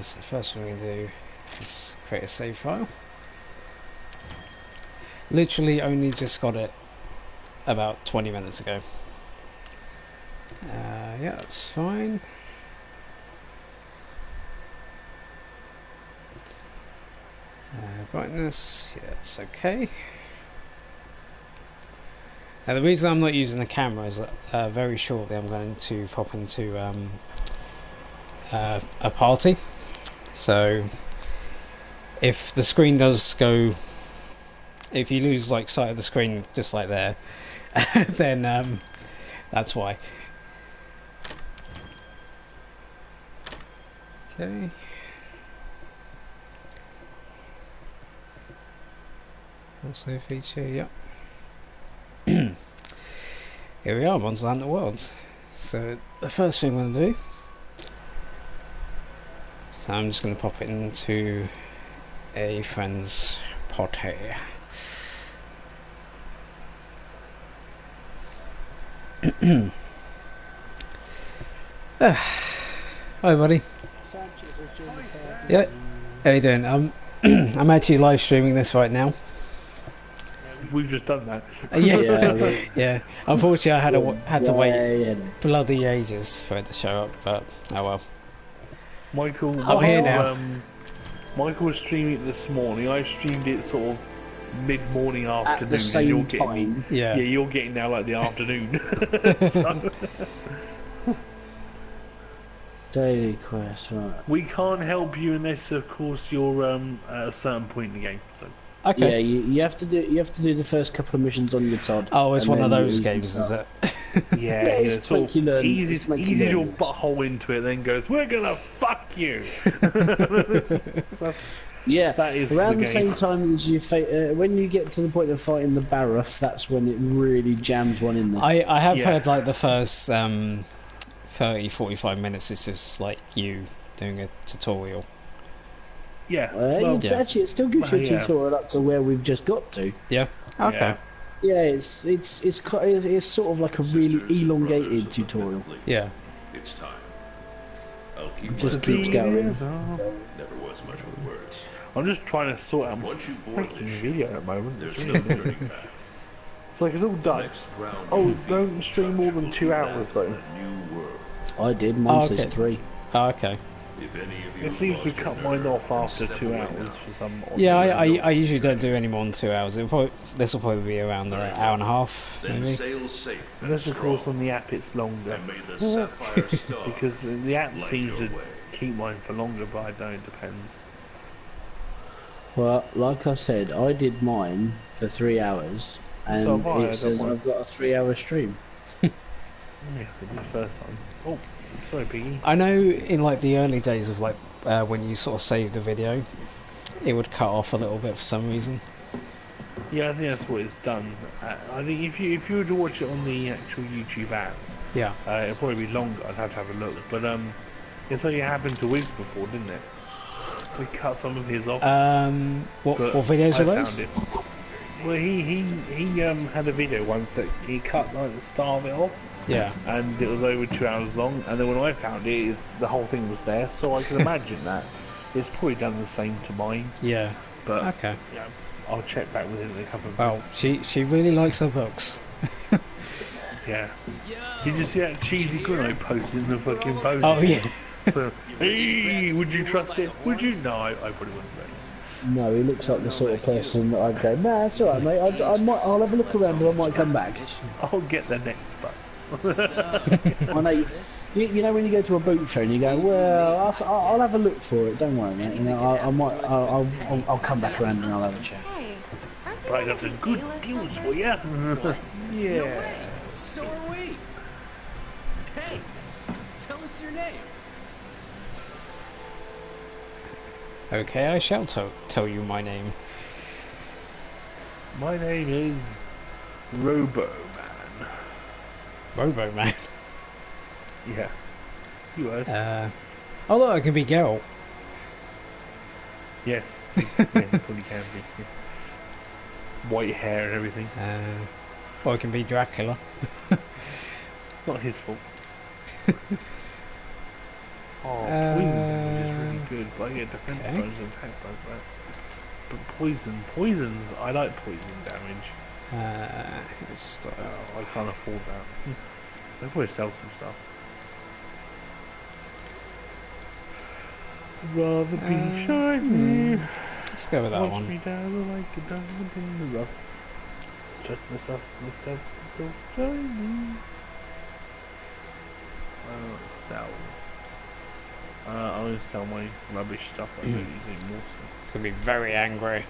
So first thing we're going to do is create a save file. Literally only just got it about 20 minutes ago. Yeah, that's fine. Brightness, yeah, it's okay. Now the reason I'm not using the camera is that very shortly I'm going to pop into a party. So if the screen does go, if you lose like sight of the screen just like there, then that's why. Okay. Also feature, yep. Here we are, Monster Hunter World. So the first thing I'm going to do, so I'm just going to pop it into a friend's pot here. Hi buddy. Yeah, how you doing? I'm actually live streaming this right now. We've just done that. Yeah, yeah. Unfortunately, I had to wait bloody ages for it to show up, but oh well. Michael, I'm here now. Michael was streaming it this morning. I streamed it sort of mid-morning afternoon. At the same time. Yeah, you're getting now like the afternoon. So, Daily quest, right. we can't help you unless, of course, you're at a certain point in the game. So. Okay. Yeah, you have to do the first couple of missions on your Todd. Oh, it's one of those games, is it? Yeah, it's sort make you learn. eases your butthole into it, then goes, "We're gonna fuck you." Yeah, that is around the game. same time as you when you get to the point of fighting the Baroth, that's when it really jams one in there. I have heard like the first 30-45 minutes is just like you doing a tutorial. Yeah, actually, it still gives you a tutorial up to where we've just got to. Yeah. Okay. Yeah, it's sort of like a really elongated tutorial. Yeah. It's time. It just keeps going. Never was much with words. I'm just trying to sort out my Once you board freaking this ship, video at the moment. there's no turning back. It's like it's all done. Next ground Oh, defeat don't stream more than 2 hours though. new world. I did. Mine says 3. Oh, okay. If any of you It seems we lost cut your mine nerve, off after step 2 away hours now. for some odd Yeah, reason. I usually don't do any more than 2 hours. This will probably be around an hour and a half, Then maybe. sail safe and Unless of course strong, on the app it's longer. and may the sapphire star Because the app light seems your to way. keep mine for longer, but I don't, it depends. Well, like I said, I did mine for 3 hours, and So have I it says done I've got a 3-hour stream. Yeah, I did the first time. Oh, sorry, Piggy. I know in like the early days of like when you sort of saved the video, it would cut off a little bit for some reason. Yeah, I think that's what it's done. I think if you were to watch it on the actual YouTube app, Yeah. it'd probably be longer. I'd have to have a look. But it's only happened to Wiz before, didn't it? We cut some of his off. What but videos I are those? found it. Well, he had a video once that he cut like the start of it off, Yeah. and it was over 2 hours long. And then when I found it, the whole thing was there. So I can imagine that it's probably done the same to mine. Yeah. But Okay. yeah, I'll check back with him in a couple of Well, she really likes her books. Yeah. Did you see that cheesy grin I posted in the fucking post? Oh yeah. So, hey, would you trust it? Would you? No, I probably wouldn't. No, he looks like the sort of person that I'd go, nah, it's alright, mate. I'll have a look around and I might come back. I'll get the next bus. I know. You know when you go to a boot fair and you go, well, I'll have a look for it. Don't worry, mate. You know, I'll come back around and I'll have a chat. Hey, aren't But I got some good deals for you. Yeah. So are we. Hey, tell us your name. Okay, I shall tell you my name. My name is Robo Man. Robo Man. Yeah. You heard? Oh look, I can be Geralt. Yes. Yeah, you probably can be. Yeah. White hair and everything. Or I can be Dracula. It's not his fault. Oh, Poison Devil is really good. but I get defense Okay. bonus and attack bonus back. But poisons, I like poison damage. It's, Oh, I can't afford that. I'll probably sell some stuff. Rather be shiny. let's go with that Watch one. me dazzle like a diamond in the rough. Stretch myself, lift up, so shiny. Sell. I'm gonna sell my rubbish stuff I don't use anymore. It's gonna be very angry.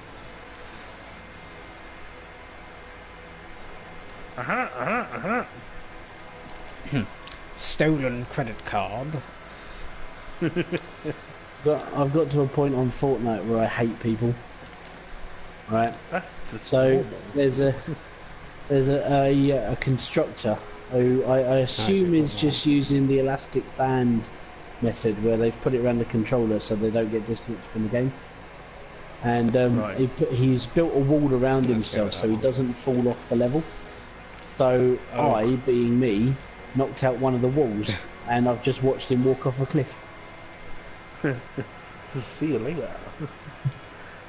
So. Stolen credit card. I've got to a point on Fortnite where I hate people. Right. That's just So normal. there's a constructor who I assume is just using the elastic band method where they put it around the controller so they don't get disconnected from the game. And Right. he's built a wall around Let's go himself with so that he one. doesn't fall off the level. So Oh. I, being me, knocked out one of the walls and I've just watched him walk off a cliff. See you later.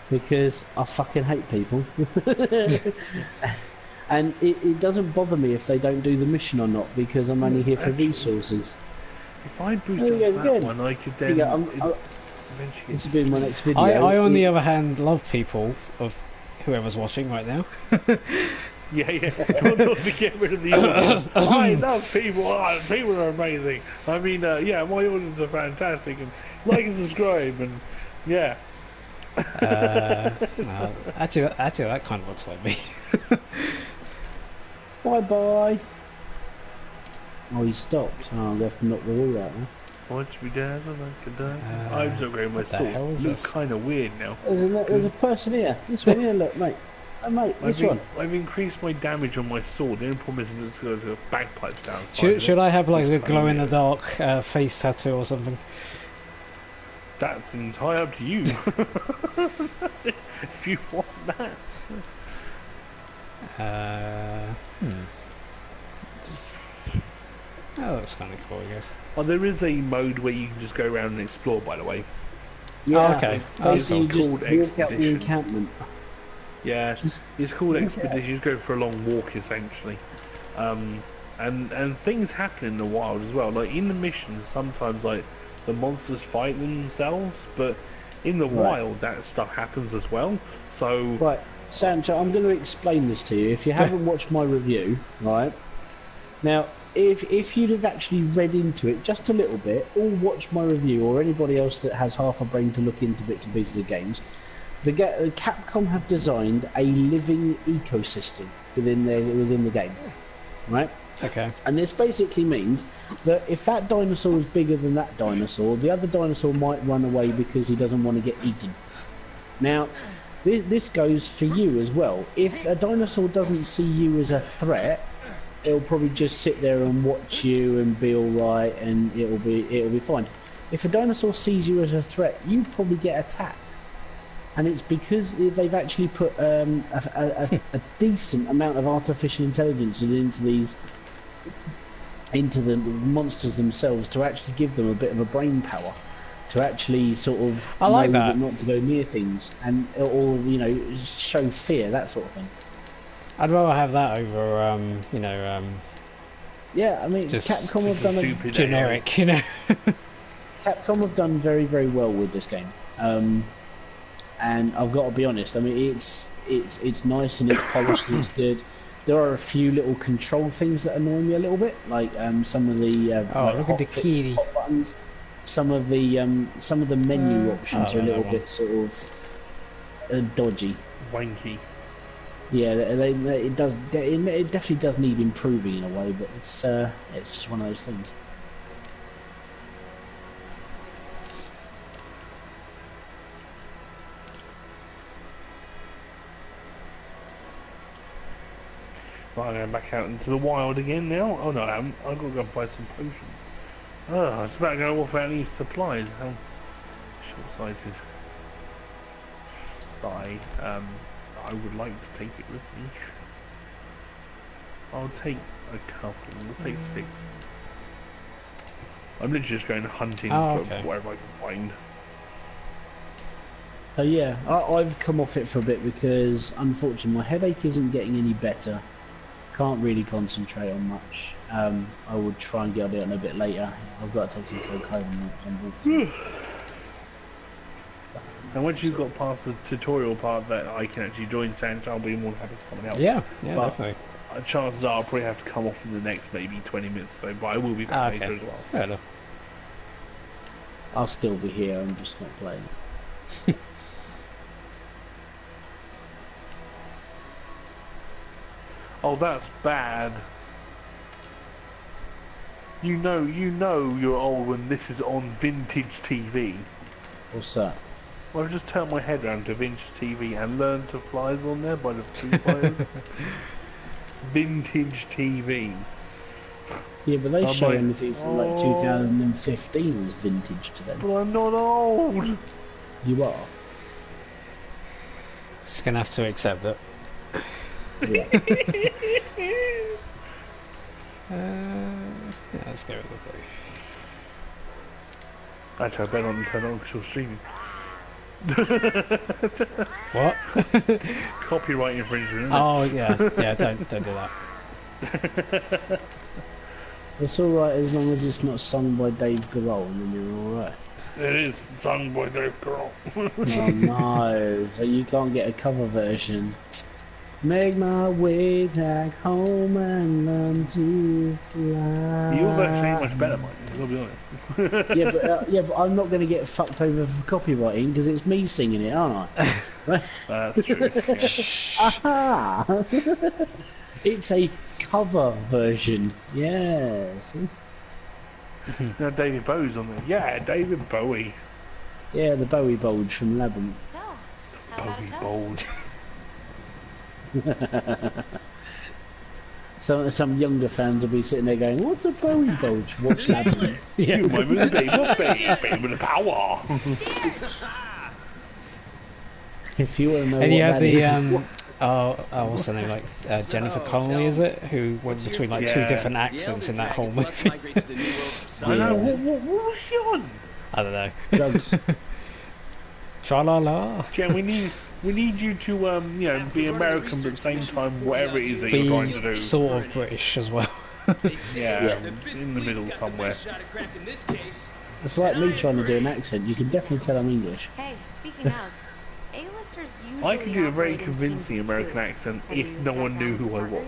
Because I fucking hate people. And it doesn't bother me if they don't do the mission or not, because I'm only here for Actually, resources. If I boost There he up goes that again. one, I could Here then you go, eventually this will be my next video. I on the other hand, love people of whoever's watching right now. Yeah. Try not to get rid of the audience. I love people. Oh, people are amazing. I mean, yeah, my audience are fantastic. And like and subscribe, and yeah. Actually, that kind of looks like me. Bye bye. Oh, he stopped. Oh, I'm going to have to knock the wall out now. Watch me dazzle like a diamond. I'm so great. My what the sword hell is looks this? kind of weird now. There's a person here. This one here, look, mate. Oh, mate, this one. I've increased my damage on my sword. The only problem is it's got a bagpipe sound. Should I have like a It's glow in the kinda dark face tattoo or something? That's entirely up to you. If you want that. That looks kind of cool, I guess. Oh, there is a mode where you can just go around and explore, by the way. Yeah, okay. Basically, you It's just called walk out the Expedition. encampment. Yeah, it's called Expedition. You just go for a long walk, essentially. And things happen in the wild as well. Like, in the missions, sometimes, like, the monsters fight themselves, but in the wild, that stuff happens as well. So, Right, Sancho, I'm going to explain this to you. If you haven't watched my review, right? Now, if you'd have actually read into it just a little bit, or watched my review, or anybody else that has half a brain to look into bits and pieces of games, Capcom have designed a living ecosystem within the game, right? Okay. And this basically means that if that dinosaur is bigger than that dinosaur, the other dinosaur might run away because he doesn't want to get eaten. Now, this goes for you as well. If a dinosaur doesn't see you as a threat, it'll probably just sit there and watch you and be all right, and it'll be fine. If a dinosaur sees you as a threat, you probably get attacked. And it's because they've actually put a decent amount of artificial intelligence into the monsters themselves to actually give them a bit of a brain power to actually sort of I like know that. not to go near things and or show fear, that sort of thing. I'd rather have that over, Yeah, I mean, Just Capcom have done stupid generic, Capcom have done very, very well with this game. And I've got to be honest. I mean, it's nice and it's polished and it's good. There are a few little control things that annoy me a little bit, like some of the like look at the kitty. hot buttons. Some of the menu options are a that little one. bit sort of dodgy. wanky. Yeah, it definitely does need improving in a way, but it's just one of those things. Right, I'm going back out into the wild again now. Oh no, I haven't. I've got to go and buy some potions. Oh, it's about going off without any supplies. How short-sighted. I would like to take it with me. I'll take a couple. Let's take 6. I'm literally just going hunting Oh, for okay. whatever I can find. So yeah, I've come off it for a bit because unfortunately my headache isn't getting any better. Can't really concentrate on much. I would try and get on it a bit later. I've got to take some coke home and And once you've got past the tutorial part that I can actually join Sanch, I'll be more than happy to come and help. Yeah, But definitely. chances are I'll probably have to come off in the next maybe 20 minutes or so, but I will be back later Okay, as well. fair enough. I'll still be here. I'm just not playing. Oh, that's bad. You know you're old when this is on vintage TV. What's that? Well, I've just turned my head around to vintage TV and Learn to Fly's on there by the Foo Fighters. Vintage TV. Yeah, but they I'm show like, anything from like oh. 2015 as vintage to them. But I'm not old. You are. Just gonna have to accept it. Yeah. Yeah, let's go with the blue. Actually, I better not turn it on because you're streaming. What? Copyright infringement, isn't it? Oh yeah, don't do that. It's alright as long as it's not sung by Dave Grohl, and then you're alright. It is sung by Dave Grohl. Oh no, so you can't get a cover version. Make my way back home and learn to fly. Yours actually ain't much better, Mike, I'll be honest. Yeah, but I'm not going to get fucked over for copywriting because it's me singing it, aren't I? That's true. Yeah. Aha! It's a cover version. Yes. Now David Bowie's on there. Yeah, David Bowie. Yeah, the Bowie bulge from Labyrinth. So, how about a Bowie toast? Bold. Some younger fans will be sitting there going, "What's a Bowie bulge?" Watch Labyrinth. You might be the baby with the power. If you want to know And what you have that is, what's her name? Like Jennifer Connelly, is it? Who went between like two Yeah. different accents in that whole movie. I know. What was she on? I don't know. drugs. Tra la la. Jen, we need you to be American, but at the same time, whatever it is that you're trying to do. Be sort of British as well. Yeah, in the middle somewhere. It's like me trying to do an accent. You can definitely tell I'm English. Hey, speaking of, A-listers usually I could do a very operate in convincing teams of American two. accent Have if you no sat one knew down who I with was.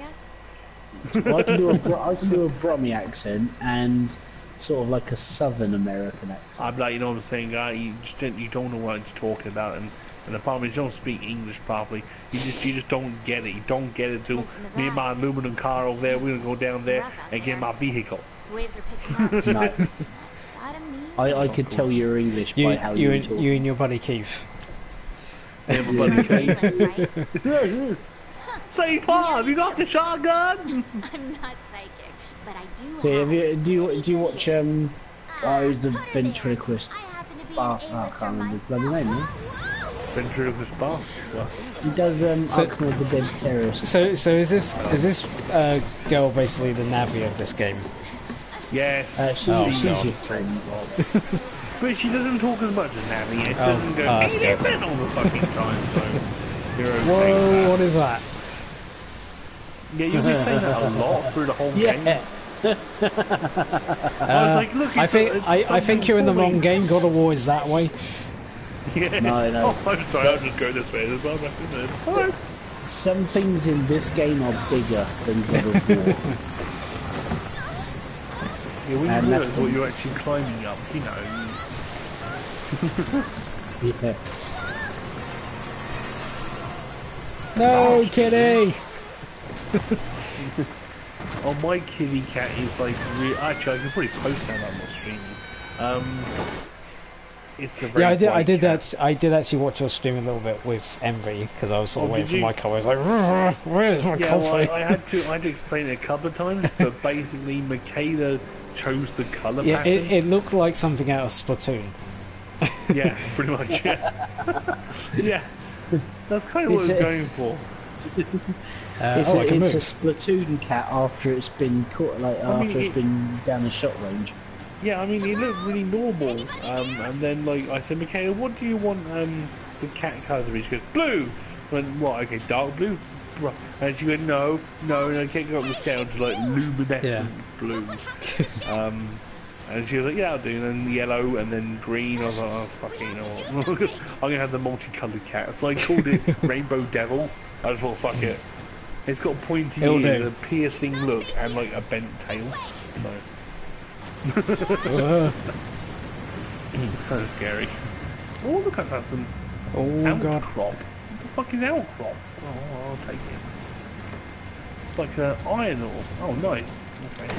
Barbara yet? I can do a Brummy accent and sort of like a Southern American accent. I'm like, you know what I'm saying, guy? You don't know what you're talking about, and the problem is you don't speak English properly. You just don't get it. You don't get it. Till Listen to me and that. my aluminum car over there, we're gonna go down there and get my vehicle. The waves are picking up. No, That's gotta mean. I could tell you're English You, by how you, you and, talk. you and your buddy Keith. Everybody came. That's right. Say, Bob, you got the shotgun? I'm not psychic, but I do So have... do you watch who's the put her ventriloquist there. I happen to be bastard? an I A-lister can't remember his bloody myself. name now. Ventriloquist bastard. He does So- Arkanoid the Dead Terrorist. So is this girl basically the Navi of this game? Yes. She's God. your friend. But she doesn't talk as much as Navi. It Oh, doesn't go, that's "Hey, good. listen," all the fucking time, so you're okay Whoa, with what is that? that. Yeah, you'll be saying that a lot through the whole game. Yeah. I was like, look, I it's think it's I think you're in the something wrong game. God of War is that way. Yeah. No. Oh, I'm sorry, I'll just go this way. There's one back in there. Hello. Some things in this game are bigger than God of War. Yeah, when And you that's realise what you're actually climbing up, you know. Yeah. No, kitty. Oh, my kitty cat is like actually I can probably post that on my stream. It's a very Yeah, I bright did cat. that. I did actually watch your stream a little bit with Envy because I was sort of Oh, waiting did for you? my colour. I was like, where's my Yeah, well, coffee? I had to explain it a couple of times, but basically Michaela chose the colour Yeah, pattern. it looked like something out of Splatoon. Yeah, pretty much. Yeah, yeah. That's kind of what It's I was a- going for. It's, I can it's a move. Splatoon cat after it's been caught, mean, after it's been down the shot range. Yeah, I mean, it looked really normal. And then, like, I said, Michaela, what do you want the cat colour to be? She goes, blue! I went, what, okay, dark blue? And she went, no, and I kept going up the scale to, like, luminescent blue. And she was like, yeah, I'll do. And then yellow, and then green. I was like, oh, fucking, you know what? I'm going to have the multicoloured cat. So I called it Rainbow Devil. I just thought, fuck it. It's got pointy ears, a piercing look, and, like, a bent tail. So... kind of scary. Oh, look at that, some elk God. crop. What the fuck is elk crop? Oh, I'll take it. It's like iron ore. Oh, nice. Okay.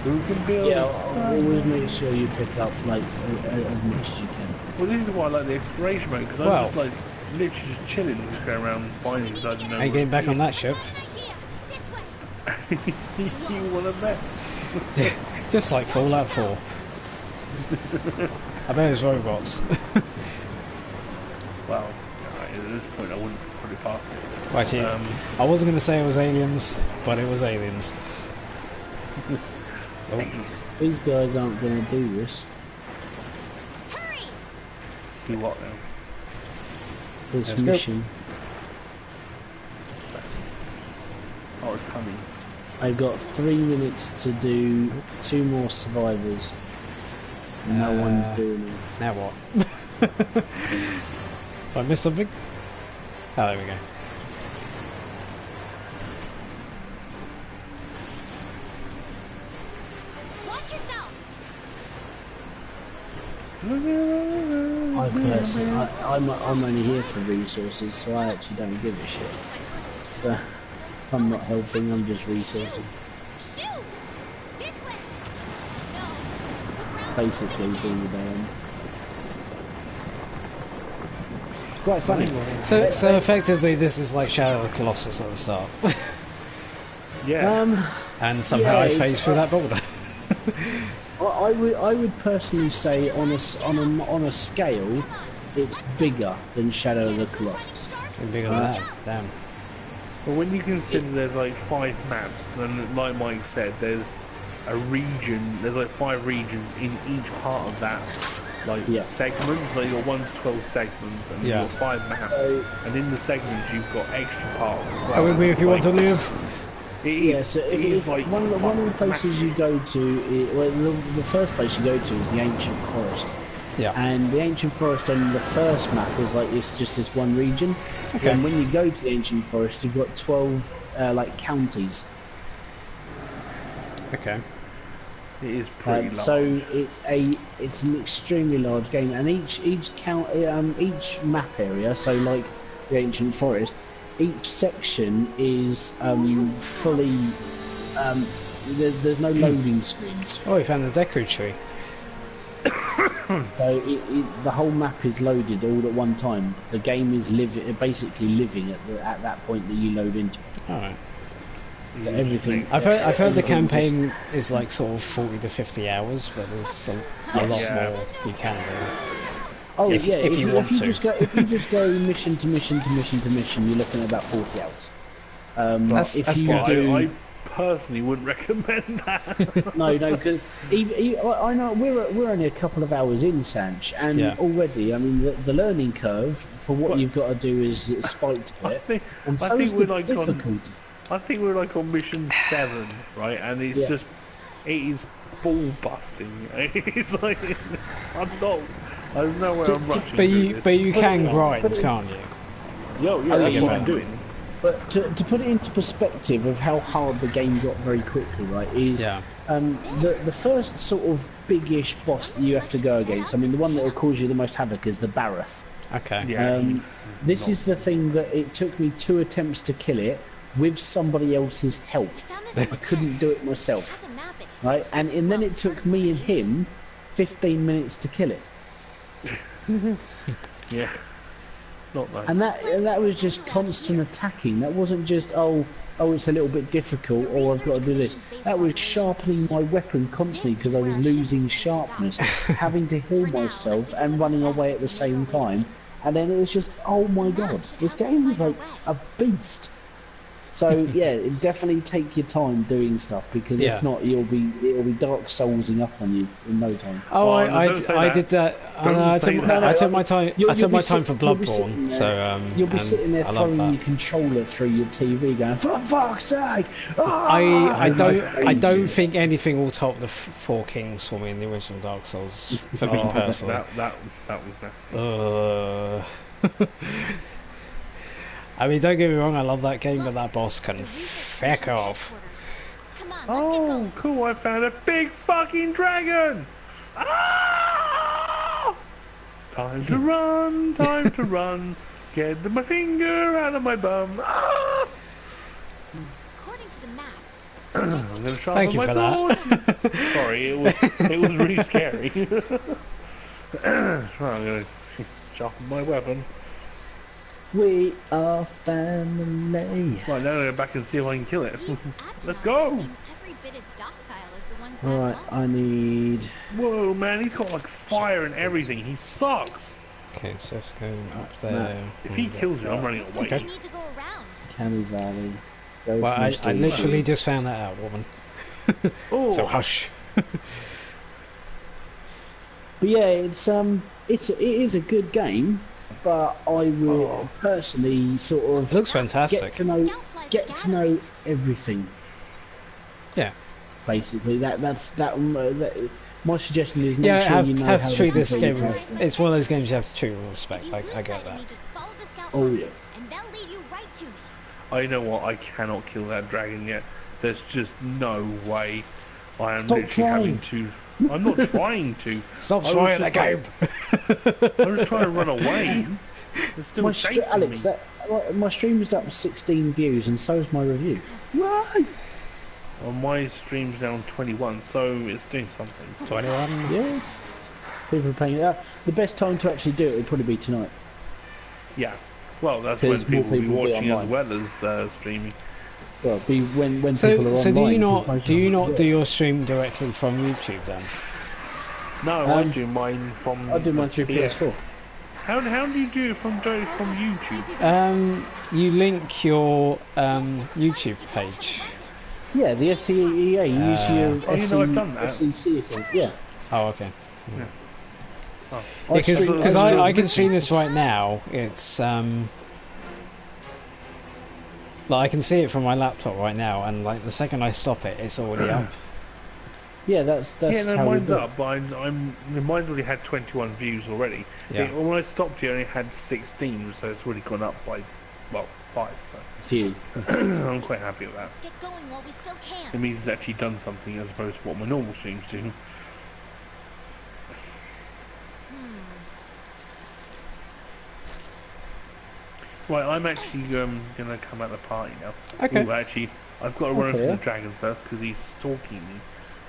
Who can build? Yeah, always make sure you pick up like as much as you can. Well, this is why I like the exploration mode, because I'm just like literally just chilling, just going around finding things I don't know. Are you getting back on that ship? You want to bet? Just like Fallout 4. I bet it's robots. Well, at this point I wouldn't put it past it. Well, actually, I wasn't going to say it was aliens, but it was aliens. Oh. These guys aren't going to do this. Hurry! Do what now? This Let's go. mission. Oh, it's coming. I've got 3 minutes to do 2 more survivors. No one's doing it. Now what? Did I miss something? Oh, there we go. Watch yourself! I personally, I'm only here for resources, so I actually don't give a shit. But I'm not helping, I'm just resourcing. Shoot! This way! No. Look around. Basically being a damn. It's quite funny. So effectively, this is like Shadow of the Colossus at the start. Yeah. And somehow Yeah, I it's- phased through that boulder. I would personally say on a scale, it's bigger than Shadow of the Colossus. Bigger than that. Damn. Well, when you consider there's like 5 maps, and like Mike said, there's a region, there's like 5 regions in each part of that, like segment. So you've got 1 to 12 segments, and you've got 5 maps, and in the segments you've got extra parts as well. Come with me if you want to live. It Yeah, is, so it is like one of the places massive. you go to, well, the first place you go to is the Ancient Forest. Yeah. And the Ancient Forest on the first map is like it's just this one region. Okay. And when you go to the Ancient Forest, you've got 12 like counties. Okay. It is pretty large. So it's an extremely large game, and each map area, so like the Ancient Forest, each section is fully. There's no loading screens. Oh, we found the Deku tree. So the whole map is loaded all at one time. The game is basically living at that point that you load into. Alright. So everything. I've heard the everything campaign is like sort of 40 to 50 hours, but there's a lot more you can do. Oh if yeah, you want to. if you just go mission to mission to mission to mission, you're looking at about 40 hours. That's you good. do- I personally wouldn't recommend that. No, because I know we're only a couple of hours in, Sanch, and already, I mean, the learning curve for what you've got to do is spiked a bit, and so is the difficulty. I think we're like on mission 7, right? And it's just, it is ball busting. It's like, there's no way I'm rushing. But you can grind, can't you? That's what I'm doing. But to put it into perspective of how hard the game got very quickly, right, is the first sort of big-ish boss that you have to go against, I mean, the one that will cause you the most havoc is the Barroth. Okay. This is the thing that it took me 2 attempts to kill it with somebody else's help. I couldn't do it myself. Right? And then it took me and him 15 minutes to kill it. Yeah. Not nice. And that was just constant attacking. That wasn't just oh it's a little bit difficult or I've got to do this. That was sharpening my weapon constantly because I was losing sharpness, having to heal myself and running away at the same time. And then it was just, oh my god, this game was like a beast. So yeah, definitely take your time doing stuff because Yeah. if not, it'll be Dark Soulsing up on you in no time. Oh, Oh, no, don't say I that. did that. Don't I say took, that. I took my time. I took my time for You'll be Bloodborne. sitting there, So you'll be and sitting there I love throwing that. your controller through your TV, going for fuck's sake! I don't don't think anything will top the Four Kings for me in the original Dark Souls for me Oh, personally. that was nasty. I mean, don't get me wrong, I love that game, but that boss can The research feck station's off. headquarters. Come on, let's get Oh, going. cool! I found a big fucking dragon. Ah! Time to run! Time to run! Get my finger out of my bum! Ah! According to the map, I'm gonna sharpen Thank you my for that. sword. Sorry, it was really scary. Right, I'm gonna sharpen my weapon. We are family. Right, now I'm gonna go back and see if I can kill it. these Let's Abdonals go! seem every bit as docile as the ones back Right, home. I need. Whoa, man, he's got like fire and everything. He sucks. Okay, so let's go up there. If he kills me, I'm running away. We need to go around. Canny Valley. Go Well, for I Mr. literally Easy. just found that out, woman. Oh, So hush. But yeah, it is a good game, but I would personally sort It of looks get fantastic. to know Scout flies are know everything. Yeah. Basically, that my suggestion is make Yeah, sure have, you know have how to treat to this control game your with, character. it's one of those games you have to treat with If respect. you I lose get sight of that. me, just follow the scout Oh, flies, yeah. and they'll lead you right to me. I know what, I cannot kill that dragon yet. There's just no way. I am Stop literally having to. I'm not trying to. Stop I was trying that just game! I'm just trying to run away. It's still chasing Alex, me. my stream is up 16 views, and so is my review. Right. Well, my stream's down 21, so it's doing something. 21. Yeah. People are paying. The best time to actually do it would probably be tonight. Yeah. Well, that's when Because more people will be people will be watching as online. well as streaming. Well, be when people are So online. do you because most not of do them- your stream directly from YouTube then? No, I Um, do mine from. I do mine through PS. PS4. How do you do it from YouTube? You link your YouTube page. Yeah, the FCEA. You use your Oh, you know, I've done that. SEC account. Yeah. Oh, okay. Oh. Because stream- because I I can stream- stream this right now. It's like I can see it from my laptop right now, and like the second I stop it, it's already up. Yeah, that's Yeah, no, how mine's we do it. up, but mine's already had 21 views already. Yeah. When I stopped, it only had 16, so it's already gone up by, well, 5. Few. So I'm quite happy with that. Let's get going while we still can. It means it's actually done something as opposed to what my normal streams do. Right, I'm actually gonna come at the party now. Okay. Ooh, actually, I've got to run Okay, for yeah. the dragon first because he's stalking me.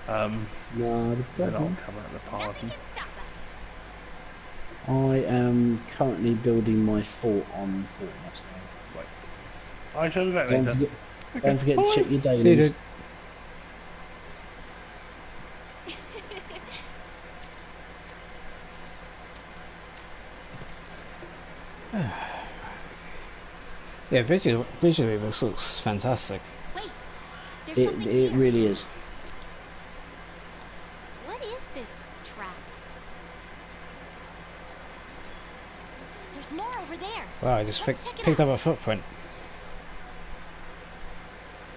Not a Then I'll problem. come at the Nothing party. can stop us. I am currently building my fort on Fortnite. I shall be back Don't later. forget, don't forget to check your dailies. See you, dude. Yeah, visually this looks fantastic. Wait, there's something It here. really is. What is this trap? There's more over there. Wow, I just Let's check it picked up out. a footprint.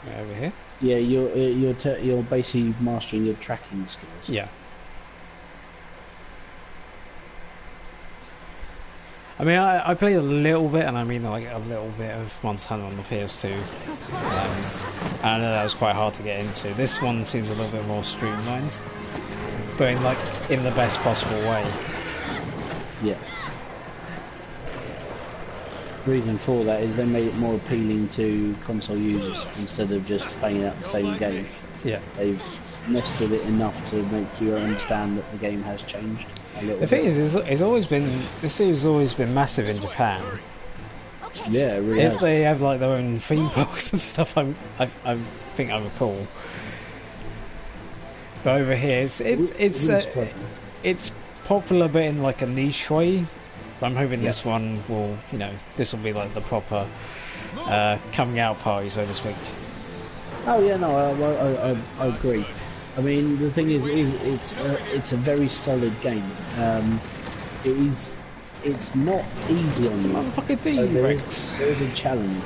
Right over here? Yeah, you're basically mastering your tracking skills. Yeah. I mean, I played a little bit, and I mean like a little bit of Monster Hunter on the PS2. And I know that was quite hard to get into. This one seems a little bit more streamlined, but in the best possible way. Yeah. Reason for that is they made it more appealing to console users instead of just playing out the same game. Yeah. They've messed with it enough to make you understand that the game has changed a little The thing bit. is, it's always been this series has always been massive in Japan. Okay. Yeah, it really If has. they have like their own theme parks and stuff, I think I'm cool. But over here, it's popular, but in like a niche way. I'm hoping this one will, this will be like the proper coming out party, so to speak. Oh yeah, no, I agree. I mean, the thing is it's a very solid game. It's not easy on you. Motherfucker So D-Rex. there is a challenge.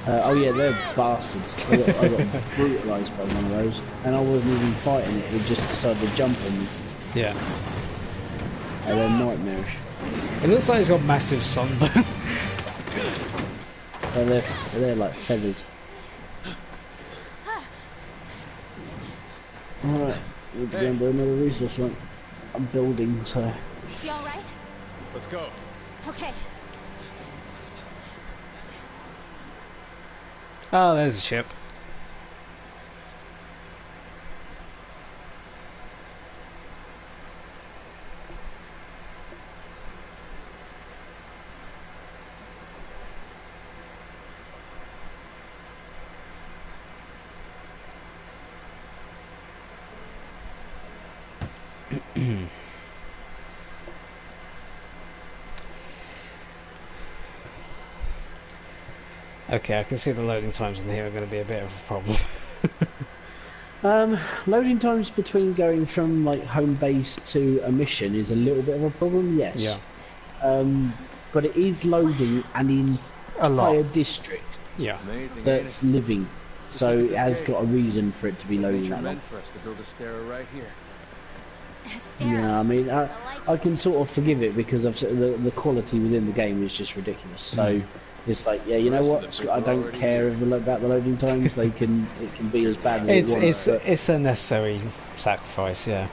Oh yeah, they're bastards. I got brutalised by one of those, and I wasn't even fighting it. It just decided to jump on me. Yeah. And they're nightmarish. It looks like he's got massive sunburn. They're like feathers. Alright, need to go and do another resource run. I'm building, so... You alright? Let's go. Okay. Oh, there's a ship. Okay, I can see the loading times in here are going to be a bit of a problem. Loading times between going from like home base to a mission is a little bit of a problem, yes. Yeah. But it is loading an entire district Yeah. Amazing. that's living. So it has got a reason for it to be loading that long. meant for us to build a stair right here. Yeah, I mean, I can sort of forgive it because the quality within the game is just ridiculous. So it's like, yeah, you know what? I don't care about the loading times. It can be as bad as it wants. It's a necessary sacrifice. Yeah.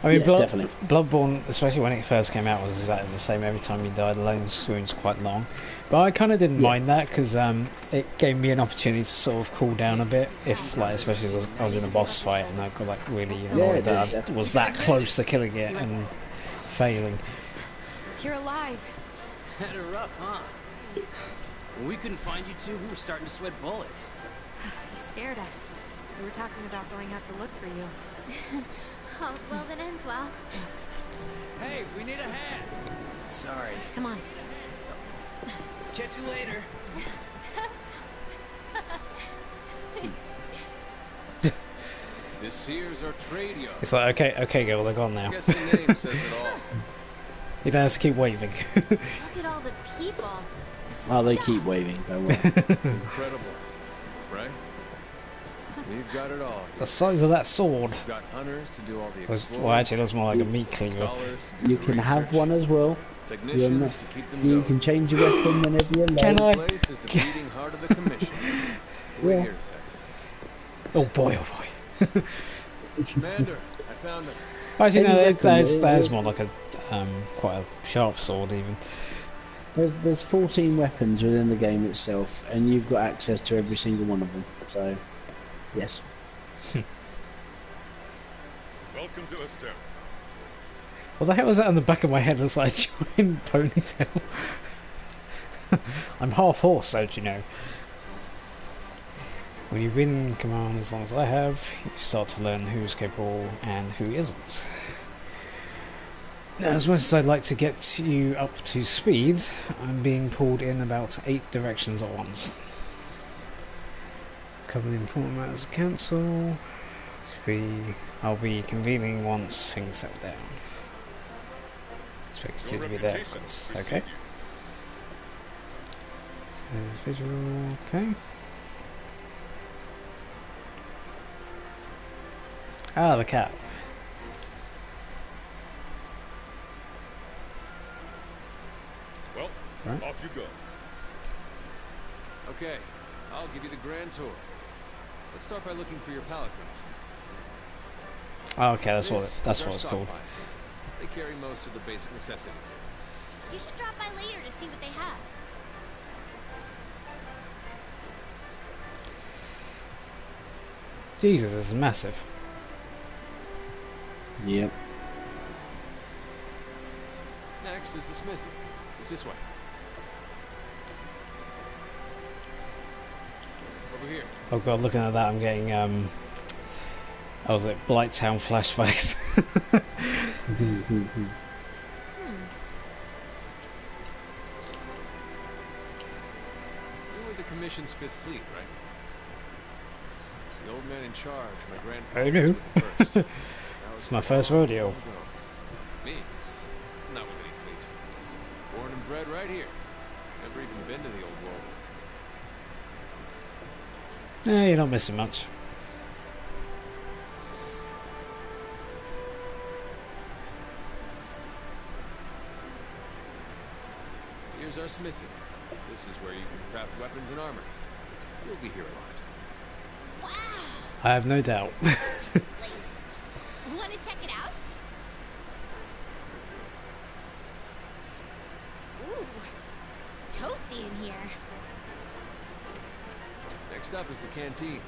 I mean, Yeah, definitely. Bloodborne, especially when it first came out, was exactly the same. Every time you died, the loading screen's quite long. But I kind of didn't mind that because it gave me an opportunity to sort of cool down a bit. If, like, especially if I was in a boss fight and I got like really annoyed that I definitely. was that close to killing it and failing. You're alive. Had it rough, huh? When we couldn't find you two, we were starting to sweat bullets. You scared us. We were talking about going out to look for you. All's well that ends well. Hey, we need a hand. Sorry. Come on. Catch you later. This here's our trade yard. It's like, okay, girl, they're gone now. I guess the name says it all. You don't have to keep waving. Look at all the people. Oh, they keep waving. Don't worry. Incredible, right? We've got it all. The size of that sword. We've got hunters to do all the exploring. Well, actually, it looks more like a meat cleaver. Scholars to do You the can have research, one as well. Technicians to keep them You going. can change your weapon whenever you like. Can I? This place is the beating heart of the commission. Wait Yeah. here a second. Oh boy, oh boy. Commander, I found it. Actually, no, Any weapon, there's more like a quite a sharp sword even. There's 14 weapons within the game itself, and you've got access to every single one of them. So, yes. Welcome to Esther. What the hell is that on the back of my head? It looks like a giant ponytail. I'm half horse, don't you know? When you win command as long as I have, you start to learn who's capable and who isn't. As much as I'd like to get you up to speed, I'm being pulled in about 8 directions at once. Covering important matters of council. I'll be convening once things settle down. Expect you to be there, of course. Okay. So, visual, okay. Ah, the cat. Well, Right. off you go. Okay, I'll give you the grand tour. Let's start by looking for your pallet room. Oh, okay, that's This what is our it's called. stockpile. They carry most of the basic necessities. You should drop by later to see what they have. Jesus, this is massive. Yep. Next is the smithy. It's this way. Over here. Oh god, looking at that, I'm getting I was at Blighttown flashbacks. Commission's Fifth Fleet, right? The old man in charge, my grandfather. I know. was with the first. That was It's my a first long rodeo. time ago. Me? Not with any fleet. Born and bred right here. Never even been to the old world. You're not missing much. Here's our smithy. This is where you can craft weapons and armor. You'll be here a lot. Wow, I have no doubt. this place. Want to check it out? Ooh, it's toasty in here. Next up is the canteen.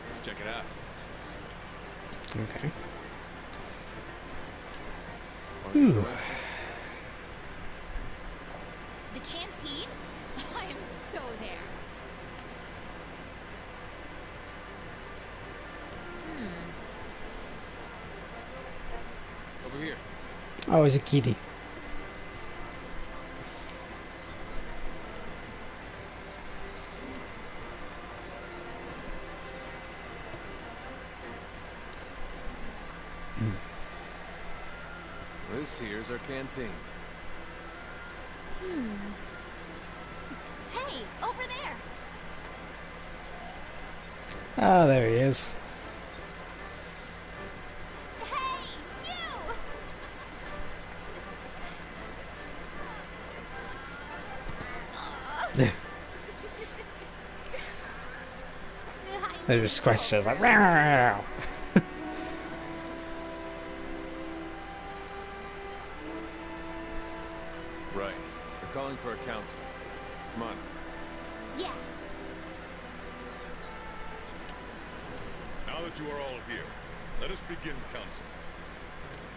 Let's check it out. Okay. Ooh. The canteen? I am so there. Over here. Oh, it's a kitty. This here's our canteen. Hey, over there. Ah, there he is. Hey, you! They just scratched us like. "Meow." Right. They're calling for a council. Come on. Yeah. Now that you are all here, let us begin council.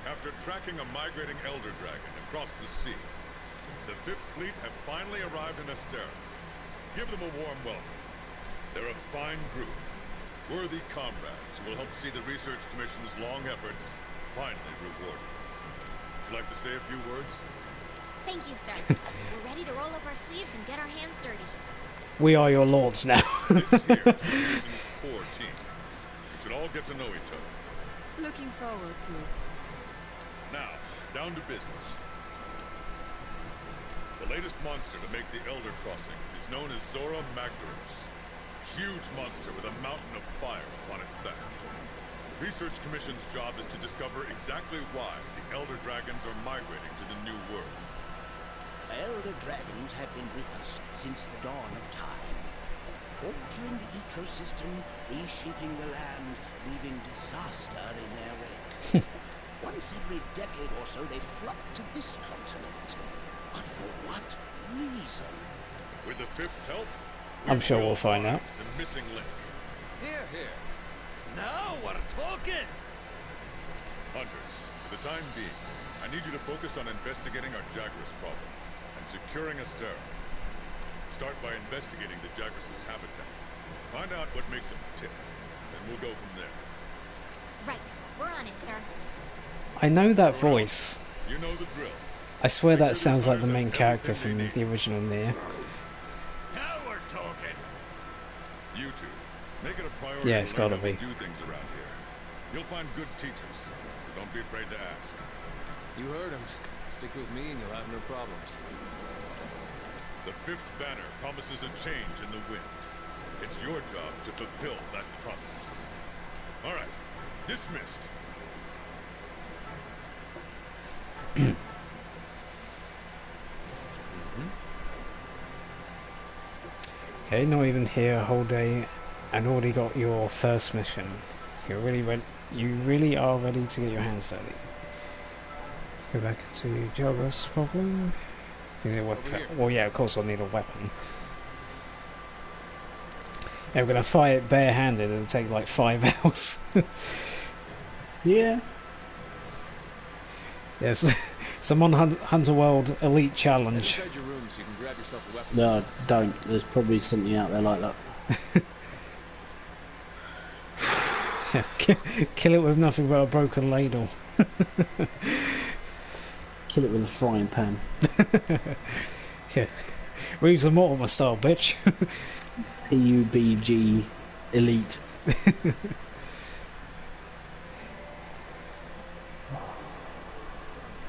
After tracking a migrating Elder Dragon across the sea, the Fifth Fleet have finally arrived in Astera. Give them a warm welcome. They're a fine group, worthy comrades who will help see the Research Commission's long efforts finally rewarded. Would you like to say a few words? Thank you, sir. We're ready to roll up our sleeves and get our hands dirty. We are your lords now. This here is the Commission's core team. You should all get to know each other. Looking forward to it. Now, down to business. The latest monster to make the Elder Crossing is known as Zora Magdaros. Huge monster with a mountain of fire upon its back. The Research Commission's job is to discover exactly why the Elder Dragons are migrating to the New World. Elder dragons have been with us since the dawn of time. Altering the ecosystem, reshaping the land, leaving disaster in their wake. Once every decade or so, they flock to this continent. But for what reason? With the Fifth's help, I'm sure we'll find out. the missing link. Here, here. Now we're talking. Hunters, for the time being, I need you to focus on investigating our Jagras problem and securing Astera. Start by investigating the Jagras' habitat. Find out what makes them tick, and we'll go from there. Right, we're on it, sir. I know that voice. You know the drill. I swear Make that sure sounds like the hunters main have character everything from they need. the original Nier. Now we're talking. You two, make it a priority Yeah, it's to learn gotta how we be. do things around here. You'll find good teachers, so don't be afraid to ask. You heard him. Stick with me and you'll have no problems. The Fifth Banner promises a change in the wind. It's your job to fulfill that promise. All right, dismissed. Okay, not even here a whole day and already got your first mission. You really are ready to get your hands dirty. Let's go back into Jagras problem. You need a weapon. Well, yeah, of course I'll need a weapon. Yeah, we're gonna fight it barehanded. It'll take like 5 hours. Yeah. Yes, it's a Hunter World Elite Challenge. Inside your room so you can grab yourself a weapon. No, don't. There's probably something out there like that. Kill it with nothing but a broken ladle. Kill it with a frying pan. Yeah. Reeves and Mortimer style, bitch. PUBG Elite.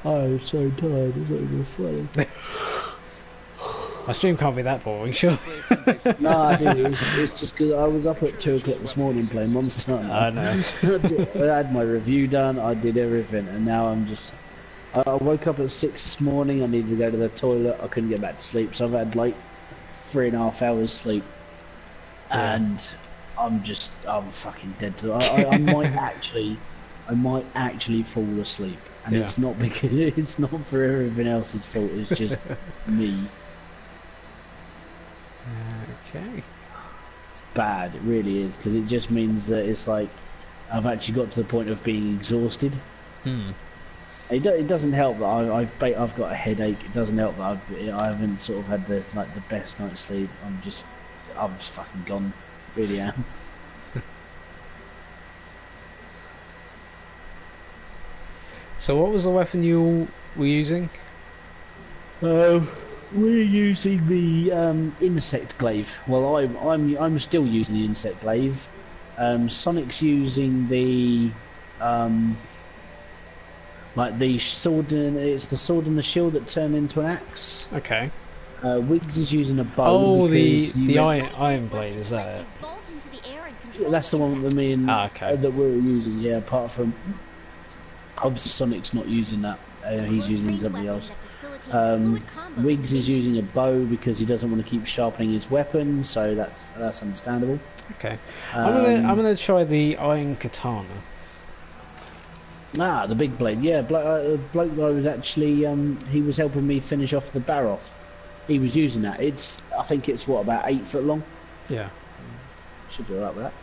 I'm so tired, it's not even funny. My stream can't be that boring, sure. No, dude, it's just because I was up at 2 o'clock this morning playing Monster Hunter. I know. I had my review done, I did everything, and now I'm just... I woke up at 6 this morning, I needed to go to the toilet, I couldn't get back to sleep, so I've had like 3.5 hours sleep. Yeah. And I'm fucking dead to I might actually fall asleep. And Yeah. it's not because it's not for everything else's fault, it's just me. Okay. It's bad, it really is, because it just means that it's like I've actually got to the point of being exhausted. It doesn't help that I've got a headache. It doesn't help that I haven't sort of had the best night's sleep. I'm just fucking gone, really am. So what was the weapon you were using? We're using the insect glaive. Well, I'm still using the insect glaive. Sonic's using the like the sword, and it's the sword and the shield that turn into an axe. Okay. Wiggs is using a bow. Oh, because the iron blade, is that it? That's the one that me and okay. that we're using. Yeah, apart from obviously Sonic's not using that. He's using something else. Wiggs is using a bow because he doesn't want to keep sharpening his weapon, so that's understandable. Okay. I'm gonna try the iron katana. The big blade. Yeah, bloke that I was actually he was helping me finish off the Baroth. He was using that. I think it's what, about 8 foot long. Yeah. Should be alright with that.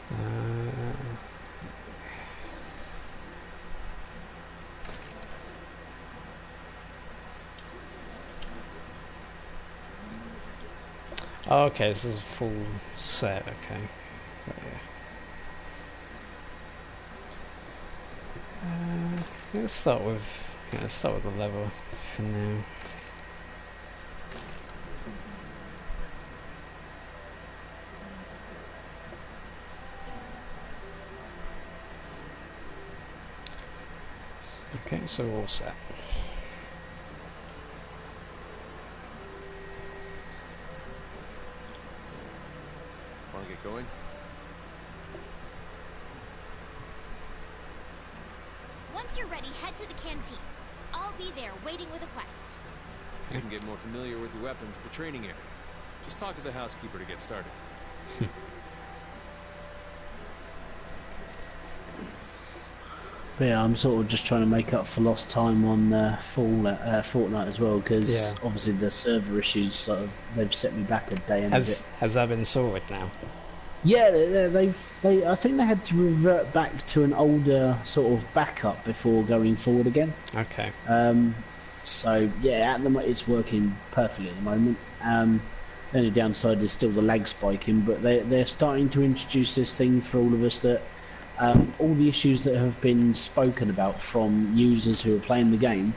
Oh, okay, this is a full set. Okay. Let's start with the lever for now. Okay, so we're all set. Want to get going? Once you're ready, head to the canteen. I'll be there, waiting with a quest. You can get more familiar with your weapons at the training area. Just talk to the housekeeper to get started. Yeah, I'm sort of just trying to make up for lost time on Fortnite as well, because obviously the server issues they've set me back a day. And Has that been sorted now? Yeah, I think they had to revert back to an older sort of backup before going forward again. Okay. So yeah, at the moment it's working perfectly at the moment. The only downside is still the lag spiking, but they're starting to introduce this thing for all of us that all the issues that have been spoken about from users who are playing the game.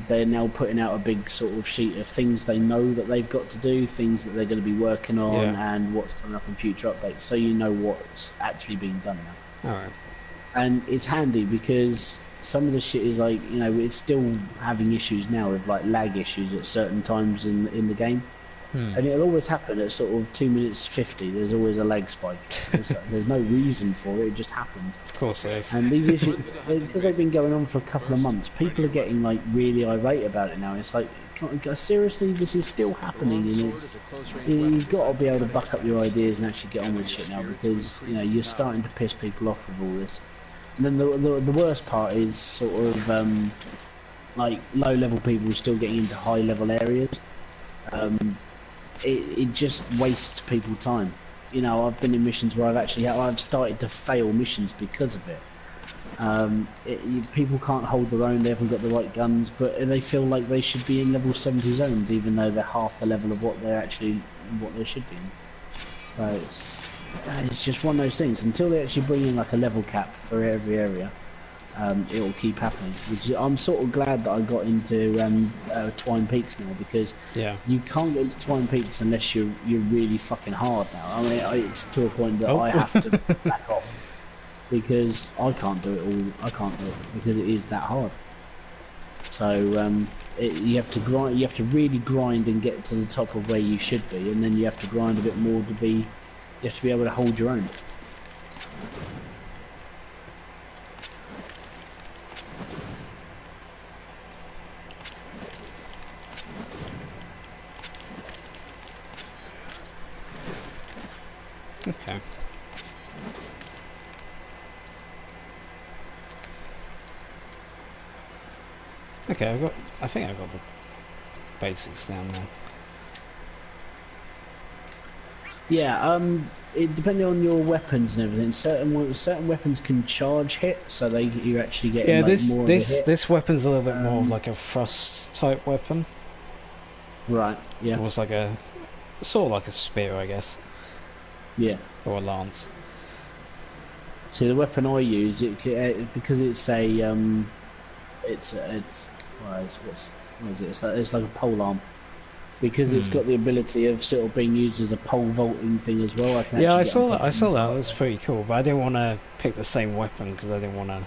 They're now putting out a big sort of sheet of things they know that they've got to do, things that they're going to be working on, and what's coming up in future updates, so you know what's actually being done now. Alright. And it's handy because some of the shit is like, you know, it's still having issues now with like lag issues at certain times in the game. And it'll always happen at sort of 2 minutes 50. There's always a lag spike. There's no reason for it. It just happens. Of course it is. And these issues, because they've been going on for a couple of months, people are getting like really irate about it now. It's like, seriously, this is still happening, and you've got to be able to buck up your ideas and actually get on with shit now, because you know you're starting to piss people off with all this. And then the worst part is sort of like low level people still getting into high level areas. It just wastes people time. You know, I've been in missions where I've started to fail missions because of it. People can't hold their own, they haven't got the right guns, but they feel like they should be in level 70 zones, even though they're half the level of what they should be in. So it's just one of those things. Until they actually bring in like a level cap for every area, it'll keep happening. Which I'm sort of glad that I got into Twine Peaks now, because Yeah. you can't get into Twine Peaks unless you're really fucking hard now. I mean, it's to a point that Oh. I have to back off because I can't do it all. I can't do it because it is that hard. So you have to grind. You have to really grind and get to the top of where you should be, and then you have to grind a bit more to be. You have to be able to hold your own. Okay. Okay, I think I got the basics down there. Yeah, depending on your weapons and everything, certain weapons can charge hit, so you're actually getting more of a hit. This weapon's a little bit more of like a thrust type weapon. Right. Yeah. It was like a sort of like a spear, I guess. Yeah. Or a lance. See, the weapon I use because it's a what is it? It's like a pole arm. Because it's got the ability of sort of being used as a pole vaulting thing as well. I saw that. It was pretty cool, but I didn't want to pick the same weapon because I didn't want to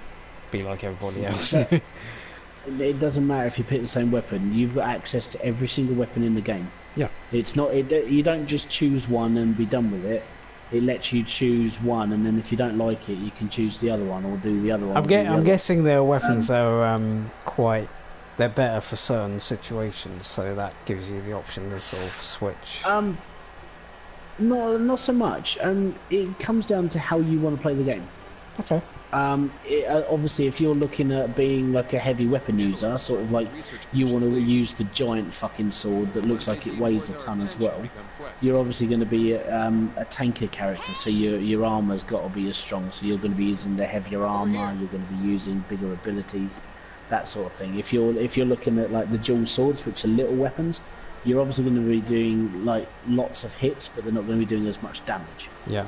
be like everybody else. It doesn't matter if you pick the same weapon. You've got access to every single weapon in the game. Yeah. It's not. You don't just choose one and be done with it. It lets you choose one, and then if you don't like it, you can choose the other one or do the other one. I'm guessing their weapons are quite. They're better for certain situations, so that gives you the option to sort of switch. No, not so much. It comes down to how you want to play the game. Okay. Obviously, if you're looking at being like a heavy weapon user, sort of like you want to use the giant fucking sword that looks like it weighs a ton as well, you're obviously going to be a tanker character, so your armor's got to be as strong. So you're going to be using the heavier armor. You're going to be using bigger abilities. That sort of thing. If you're looking at like the dual swords, which are little weapons, you're obviously going to be doing like lots of hits, but they're not going to be doing as much damage. Yeah.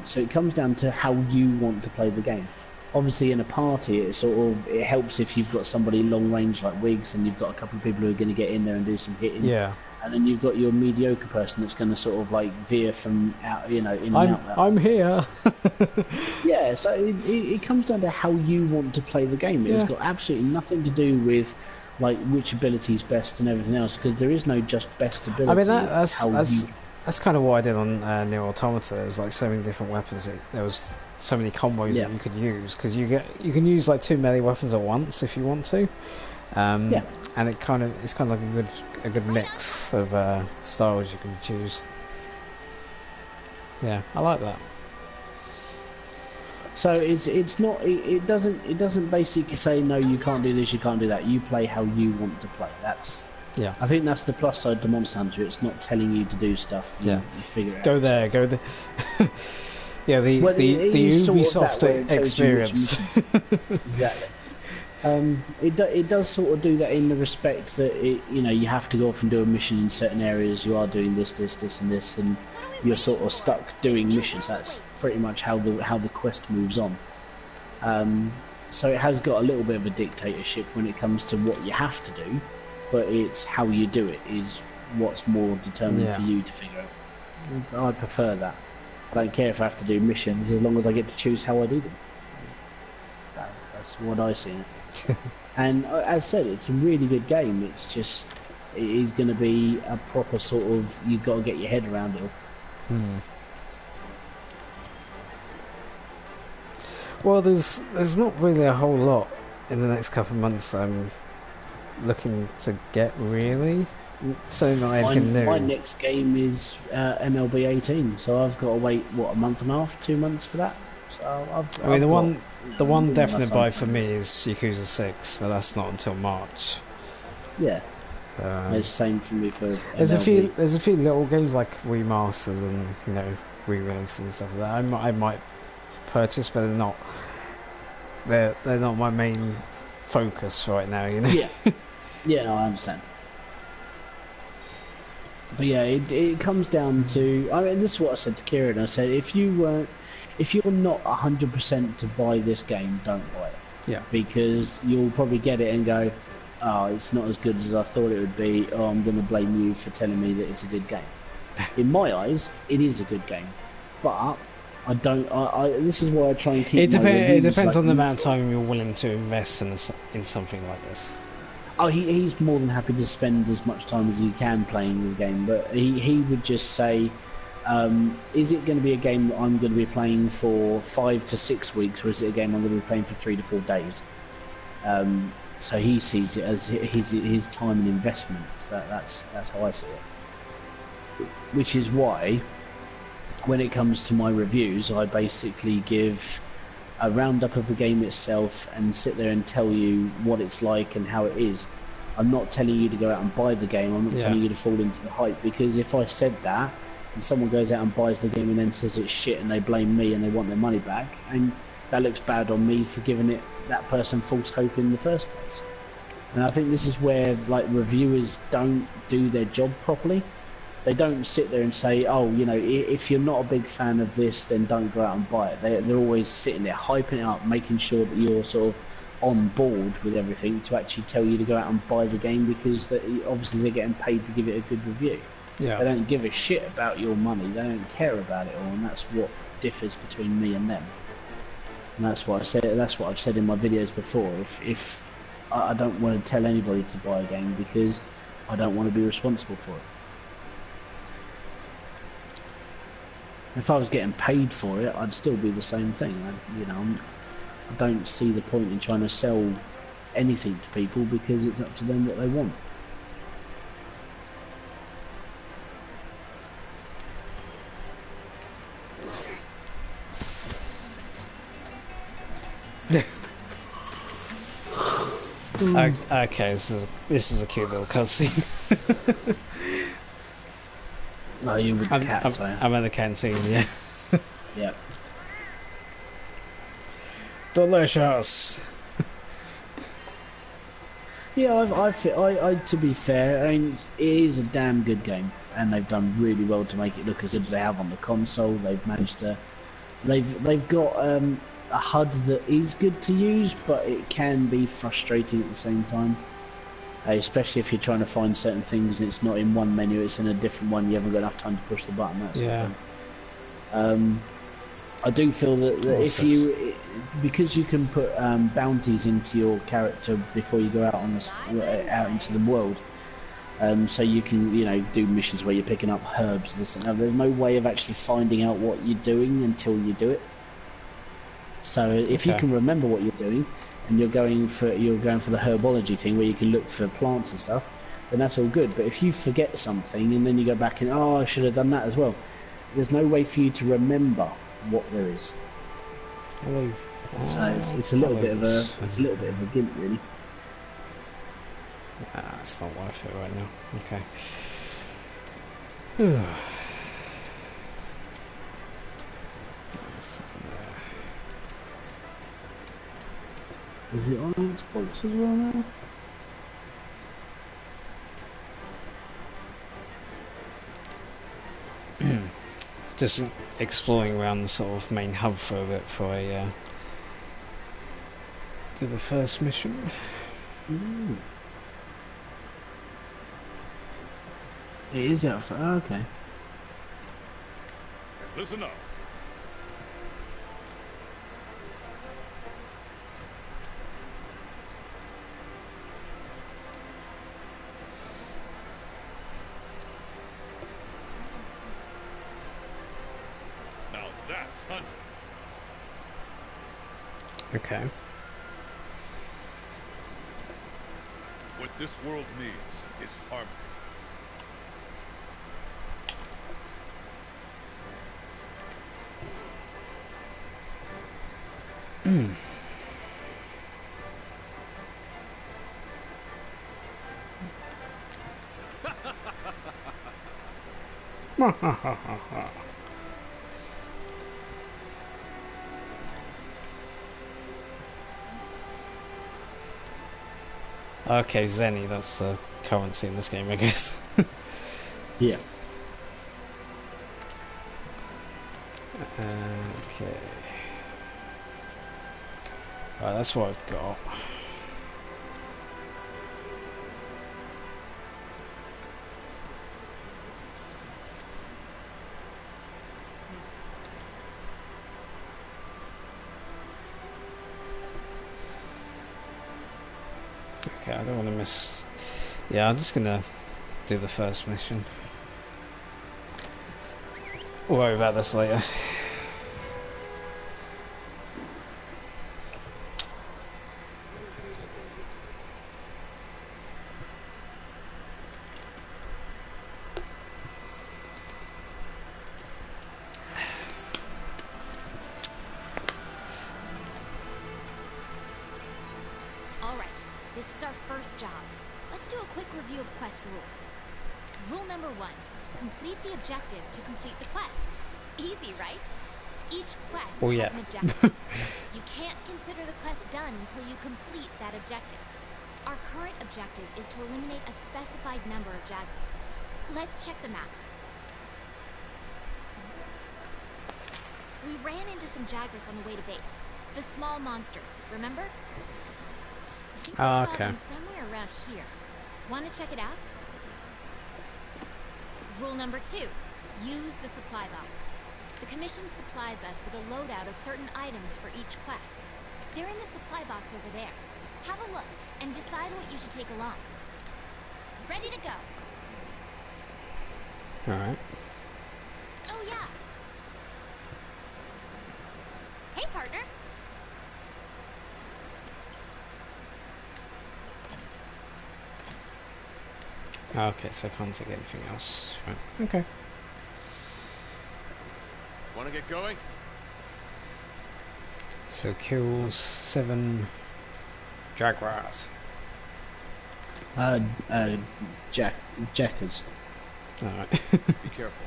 So it comes down to how you want to play the game. Obviously, in a party, it helps if you've got somebody long range like Wiggs, and you've got a couple of people who are going to get in there and do some hitting. Yeah. And then you've got your mediocre person that's going to sort of like veer from out, in and out. I'm here. Yeah, so it comes down to how you want to play the game. It's got absolutely nothing to do with like which ability is best and everything else, because there is no just best ability. I mean that's kind of what I did on Near Automata. There was like so many different weapons. There was so many combos that you could use, because you can use like 2 melee weapons at once if you want to. And it's kind of like a good mix of styles you can choose. Yeah, I like that. So it's not it doesn't basically say no, you can't do this, you can't do that. You play how you want to play. I think that's the plus side to Monster Hunter. It's not telling you to do stuff. You figure it out. Go there. Yeah, the Ubisoft experience. Exactly. It does sort of do that in the respect that you have to go off and do a mission in certain areas. You are doing this, and this, and you're sort of stuck doing missions. That's pretty much how the quest moves on. So it has got a little bit of a dictatorship when it comes to what you have to do, but it's how you do it is what's more determined for you to figure out. I prefer that. I don't care if I have to do missions as long as I get to choose how I do them. That's what I see in it. And as I said, it's a really good game. It's just, it is going to be a proper sort of, you've got to get your head around it all. Well, there's not really a whole lot in the next couple of months I'm looking to get, really. So not anything new. My next game is MLB 18, so I've got to wait, a month and a half, 2 months for that. So the one definite buy for me is Yakuza 6, but that's not until March. Yeah. It's the same for me for MLB. There's a few little games like remasters and re-releases and stuff like that I might purchase, but they're not my main focus right now. Yeah. Yeah, no, I understand. But yeah, it comes down to, I mean, this is what I said to Kieran. I said, if you're not 100% to buy this game, don't buy it. Yeah. Because you'll probably get it and go, oh, it's not as good as I thought it would be. Oh, I'm going to blame you for telling me that it's a good game. In my eyes, it is a good game, but I don't. This is why I try and keep. It reviews depends like on the amount of neutral. time you're willing to invest in something like this. Oh, he's more than happy to spend as much time as he can playing the game, but he would just say, is it going to be a game that I'm going to be playing for 5 to 6 weeks, or is it a game I'm going to be playing for 3 to 4 days? So he sees it as his time and investment. That's how I see it. Which is why, when it comes to my reviews, I basically give a roundup of the game itself and sit there and tell you what it's like and how it is. I'm not telling you to go out and buy the game. I'm not telling you to fall into the hype, because if I said that and someone goes out and buys the game and then says it's shit and they blame me and they want their money back, and that looks bad on me for giving that person false hope in the first place. And I think this is where like reviewers don't do their job properly. They don't sit there and say, oh, you know, if you're not a big fan of this, then don't go out and buy it. They're always sitting there, hyping it up, making sure that you're sort of on board with everything to actually tell you to go out and buy the game, because obviously they're getting paid to give it a good review. Yeah. They don't give a shit about your money. They don't care about it all, and that's what differs between me and them. And that's what I said. That's what I've said in my videos before. If I don't want to tell anybody to buy a game, because I don't want to be responsible for it. If I was getting paid for it, I'd still be the same thing. I don't see the point in trying to sell anything to people, because it's up to them what they want. Okay, this is a cute little cutscene. Oh, you with the cat, sorry. I'm at the canteen, yeah. Yep. Delicious. Yeah, I to be fair, I mean, it is a damn good game, and they've done really well to make it look as good as they have on the console. They've managed to, they've got a HUD that is good to use, but it can be frustrating at the same time. Especially if you're trying to find certain things and it's not in one menu, it's in a different one. You haven't got enough time to push the button. That sort of thing. I do feel that because you can put bounties into your character before you go out out into the world, so you can do missions where you're picking up herbs, this and that. There's no way of actually finding out what you're doing until you do it. So if you can remember what you're doing, and you're going for the herbology thing where you can look for plants and stuff, then that's all good. But if you forget something and then you go back and I should have done that as well, there's no way for you to remember what there is. So it's a little bit of a gimp, really. It's not worth it right now. Okay. Is it on Xbox as well now? Just exploring around the sort of main hub for a bit before I do the first mission. Ooh. It is out for okay. Listen up. Now that's hunting. Okay. What this world needs is harmony. Okay, Zenny, that's the currency in this game, I guess. Yeah. Okay. Right, that's what I've got. Okay, I don't want to miss... Yeah, I'm just gonna do the first mission. We'll worry about this later. Alright, this is our first job. Let's do a quick review of quest rules. Rule number 1. Complete the objective to complete the quest. Easy, right? Each quest has an objective. You can't consider the quest done until you complete that objective. Our current objective is to eliminate a specified number of Jaggers. Let's check the map. We ran into some Jaggers on the way to base. The small monsters, remember? I think we saw them somewhere around here. Want to check it out? Rule number 2. Use the supply box. The commission supplies us with a loadout of certain items for each quest. They're in the supply box over there. Have a look and decide what you should take along. Ready to go. Alright. Oh yeah. Hey partner. Okay, so I can't take anything else. Right. Okay. Want to get going? So kill 7 Jaguars. Jackers. Alright. Be careful.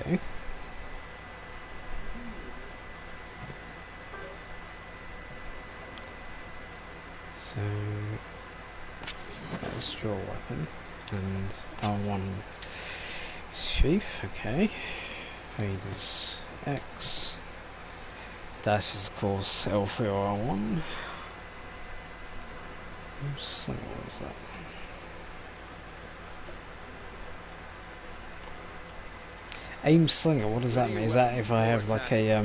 Okay. So let's draw a weapon and R1 sheath, okay. Fade is X. Dash is of course L3 or R1. So what was that? Aim slinger, what does that mean? Is that if I have like a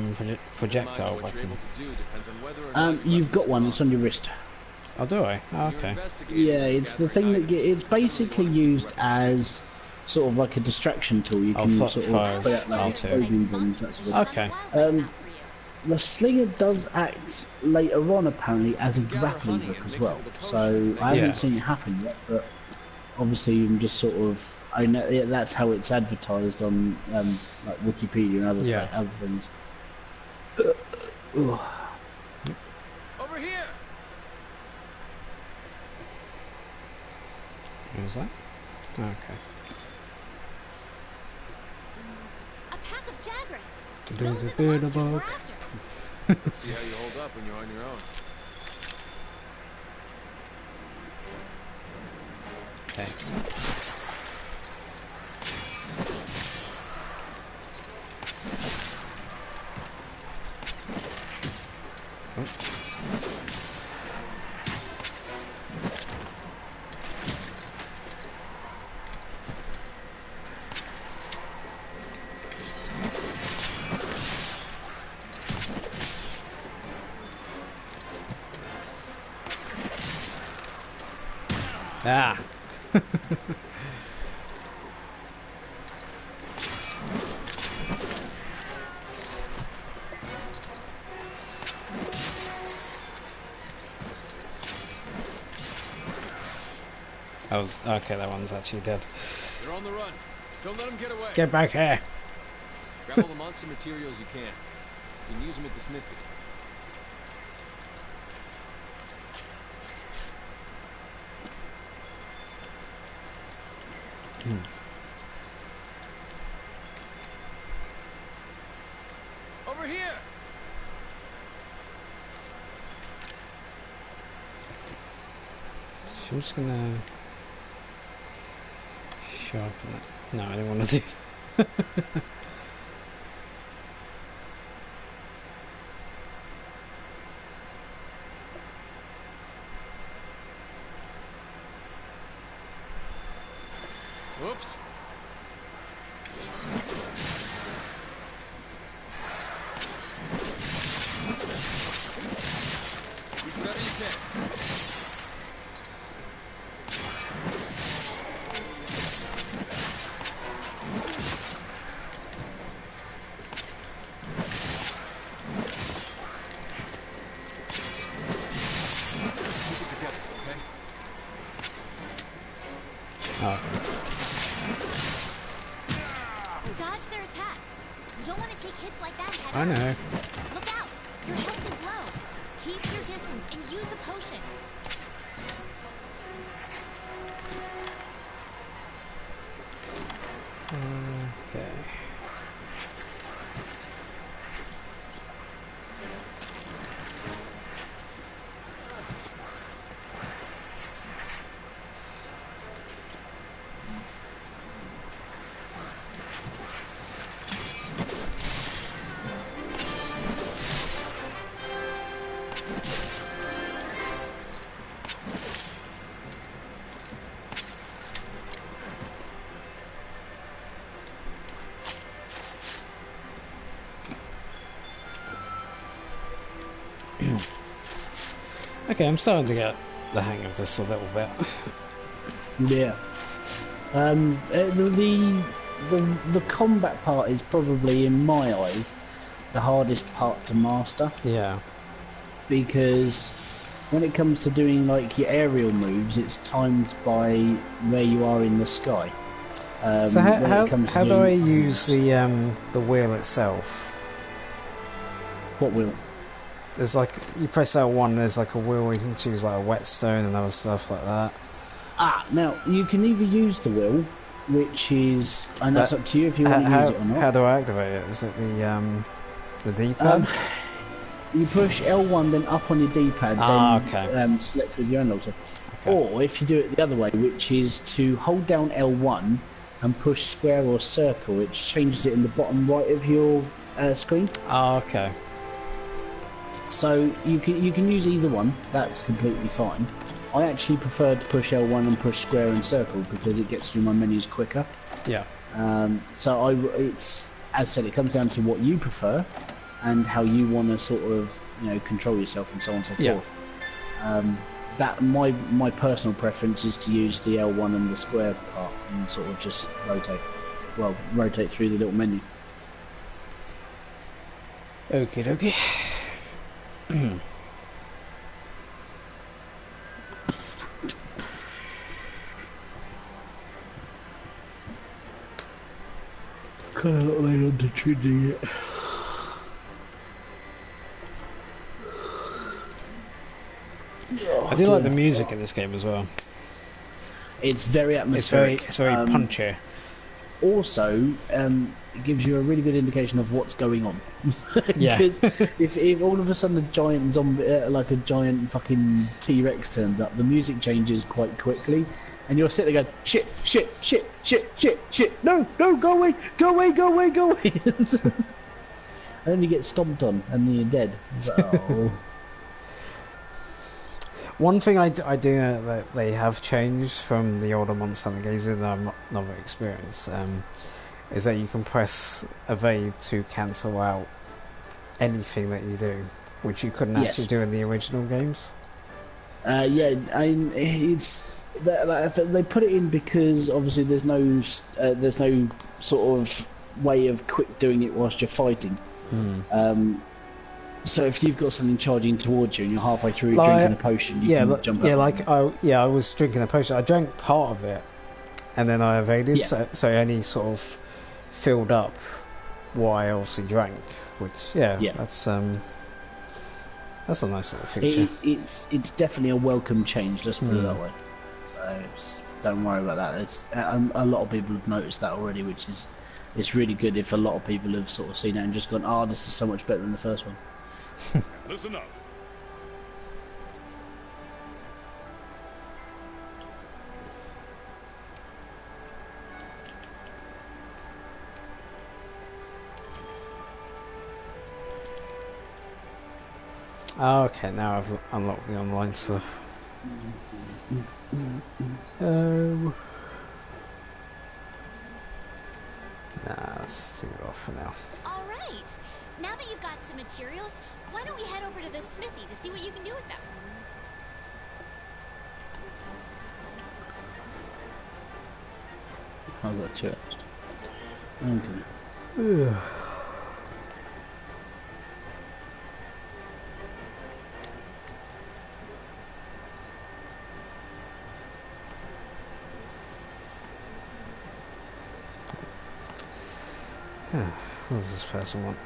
projectile weapon? You've got one, it's on your wrist. Oh, do I? Oh, okay. Yeah, it's the thing that it's basically used as sort of like a distraction tool. You can sort of put out like exploding bombs, that sort of okay. The slinger does act later on apparently as a grappling hook as well. So I haven't seen it happen yet, but obviously I'm just sort of I know that's how it's advertised on like Wikipedia and other things. Over here. What was that? Oh, okay. A pack of Jaggers. Do Those the are the monsters we're after. Let's see how you hold up when you're on your own. Okay. Oh. Ah. That was okay. That one's actually dead. They're on the run. Don't let them get away. Get back here. Grab all the monster materials you can. You can use them at the smithy. Over here. So I'm just gonna sharpen it. No, I don't want to do that. Whoops. Use whatever you can. Keep it together, okay? Dodge their attacks. You don't want to take hits like that head I on. know. Look out! Your health is low. Keep your distance and use a potion. Okay. Okay, I'm starting to get the hang of this a little bit. Yeah. The combat part is probably, in my eyes, the hardest part to master, Yeah. because when it comes to doing like your aerial moves, it's timed by where you are in the sky. So how how do I use the wheel itself? What wheel? There's like, you press L1, there's like a wheel where you can choose like a whetstone and other stuff like that. Now you can either use the wheel, which is, and that's up to you if you want to use it or not. How do I activate it? Is it the D-pad? You push L1, then up on your D-pad, then select with your analog stick. Okay. Or if you do it the other way, which is to hold down L1 and push square or circle, which changes it in the bottom right of your screen. Oh, okay. So you can use either one. That's completely fine. I actually prefer to push L1 and push square and circle because it gets through my menus quicker. Yeah. So it's, as I said, it comes down to what you prefer and how you want to sort of, you know, control yourself and so on and so forth. That my personal preference is to use the L1 and the square part and sort of just rotate through the little menu. Okie dokie. Kind of laid on the tree yet. I do like the music in this game as well. It's very atmospheric. It's very punchy. Also, it gives you a really good indication of what's going on. Yeah. Because if all of a sudden a giant zombie, like a giant fucking T-Rex turns up, the music changes quite quickly, and you're sitting there going, shit, shit, shit, shit, shit, shit, no, no, go away, go away, go away, go away. And then you get stomped on, and then you're dead. So, One thing I do know that they have changed from the older Monster Hunter games that I've not very experienced, is that you can press evade to cancel out anything that you do, which you couldn't actually do in the original games. It's they put it in because obviously there's no sort of way of quick doing it whilst you're fighting. So if you've got something charging towards you and you're halfway through drinking a potion, you can jump up. I was drinking a potion. I drank part of it, and then I evaded. So I only sort of filled up what I obviously drank. Which that's a nice little feature. It's definitely a welcome change. Let's put it that way. So don't worry about that. It's, a lot of people have noticed that already, which is it's really good if a lot of people have sort of seen it and just gone, "Oh, this is so much better than the first one." Listen up. Oh, okay, now I've unlocked the online stuff. Nah, let's do it off for now. All right. Now that you've got some materials, why don't we head over to the smithy to see what you can do with them? I've got 2 extra. Okay. What does this person want?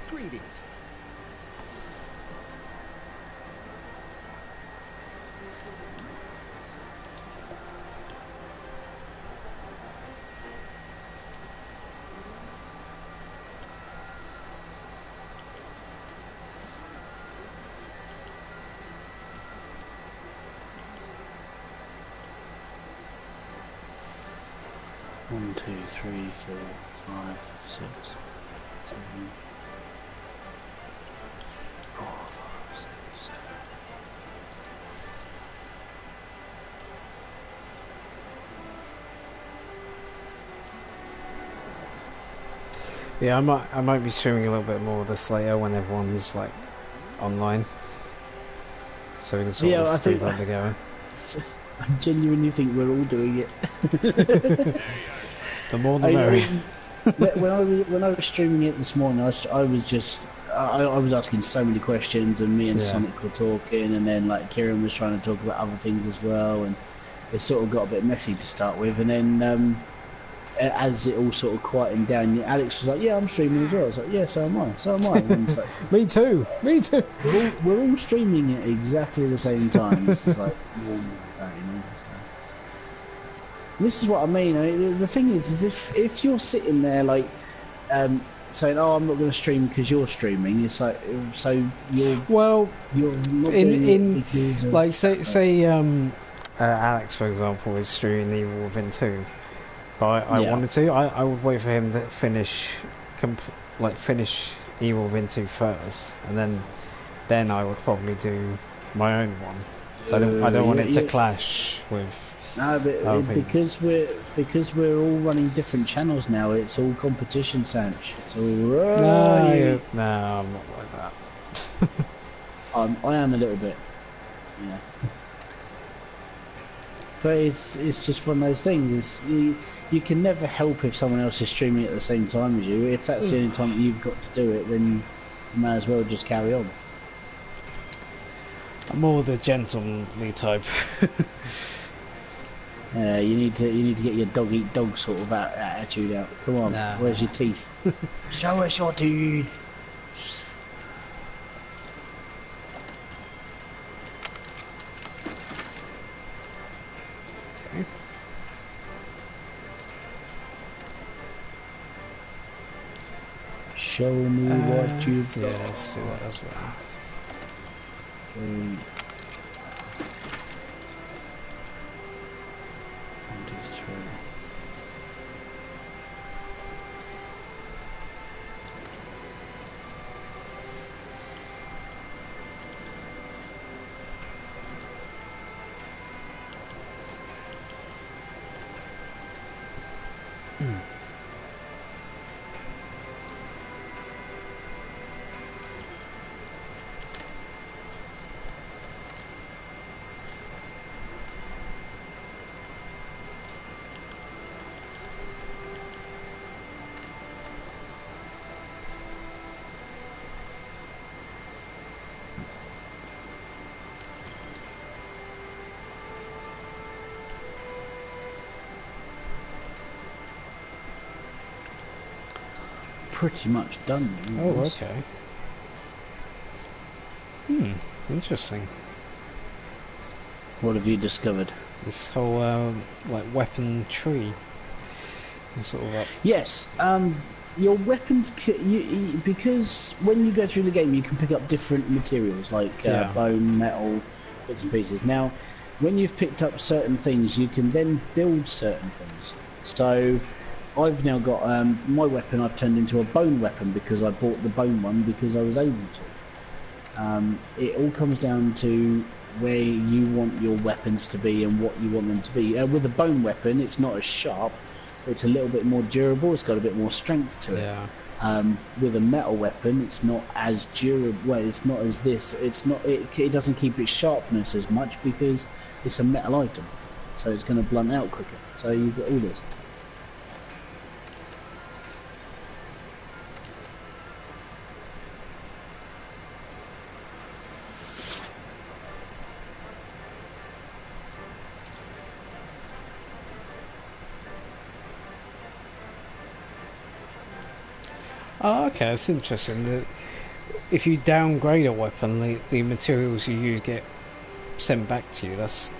Greetings. One, 2, 3, 4, 5, 6, 7, 4, 5, 6, 7. Yeah, I might be streaming a little bit more of this later when everyone's like online, so we can sort of keep on together. I genuinely think we're all doing it. The more the merrier. When I was streaming it this morning, I was asking so many questions, and me and Sonic were talking, and then like Kieran was trying to talk about other things as well, and it sort of got a bit messy to start with, and then as it all sort of quietened down, Alex was like, "Yeah, I'm streaming as well." I was like, "Yeah, so am I." And it's like, Me too. we're all streaming at exactly the same time. It's just like, oh my God, you know. This is what I mean. The thing is if you're sitting there like saying, "Oh, I'm not going to stream because you're streaming," it's like, so you're not doing it because of like say Alex, for example, is streaming Evil Within 2, but I wanted to. I would wait for him to finish Evil Within 2 first, and then I would probably do my own one. So I don't want it to clash with. No, but because we're all running different channels now, it's all competition, Sanch. It's all no, I'm not like that. I am a little bit, yeah. But it's just one of those things. You can never help if someone else is streaming at the same time as you. If that's the only time that you've got to do it, then you may as well just carry on. I'm more the gentlemanly type. You need to get your dog eat dog sort of attitude out. Come on, where's your teeth? Show us your teeth. Okay. Show me what you've got. Yeah, let's do that as well. 3. Pretty much done. Oh, okay. Interesting. What have you discovered? This whole like weapon tree. Sort of up. Yes. Your weapons, because when you go through the game, you can pick up different materials like bone, metal, bits and pieces. Now, when you've picked up certain things, you can then build certain things. So, I've now got my weapon. I've turned into a bone weapon because I bought the bone one because I was able to. It all comes down to where you want your weapons to be and what you want them to be. With a bone weapon, it's not as sharp. It's a little bit more durable. It's got a bit more strength to it. Yeah. With a metal weapon, it's not as durable. Well, it's not as this. It's not. It doesn't keep its sharpness as much because it's a metal item, so it's going to blunt out quicker. So you've got all this. Oh, okay, that's interesting. That if you downgrade a weapon, the materials you use get sent back to you. That's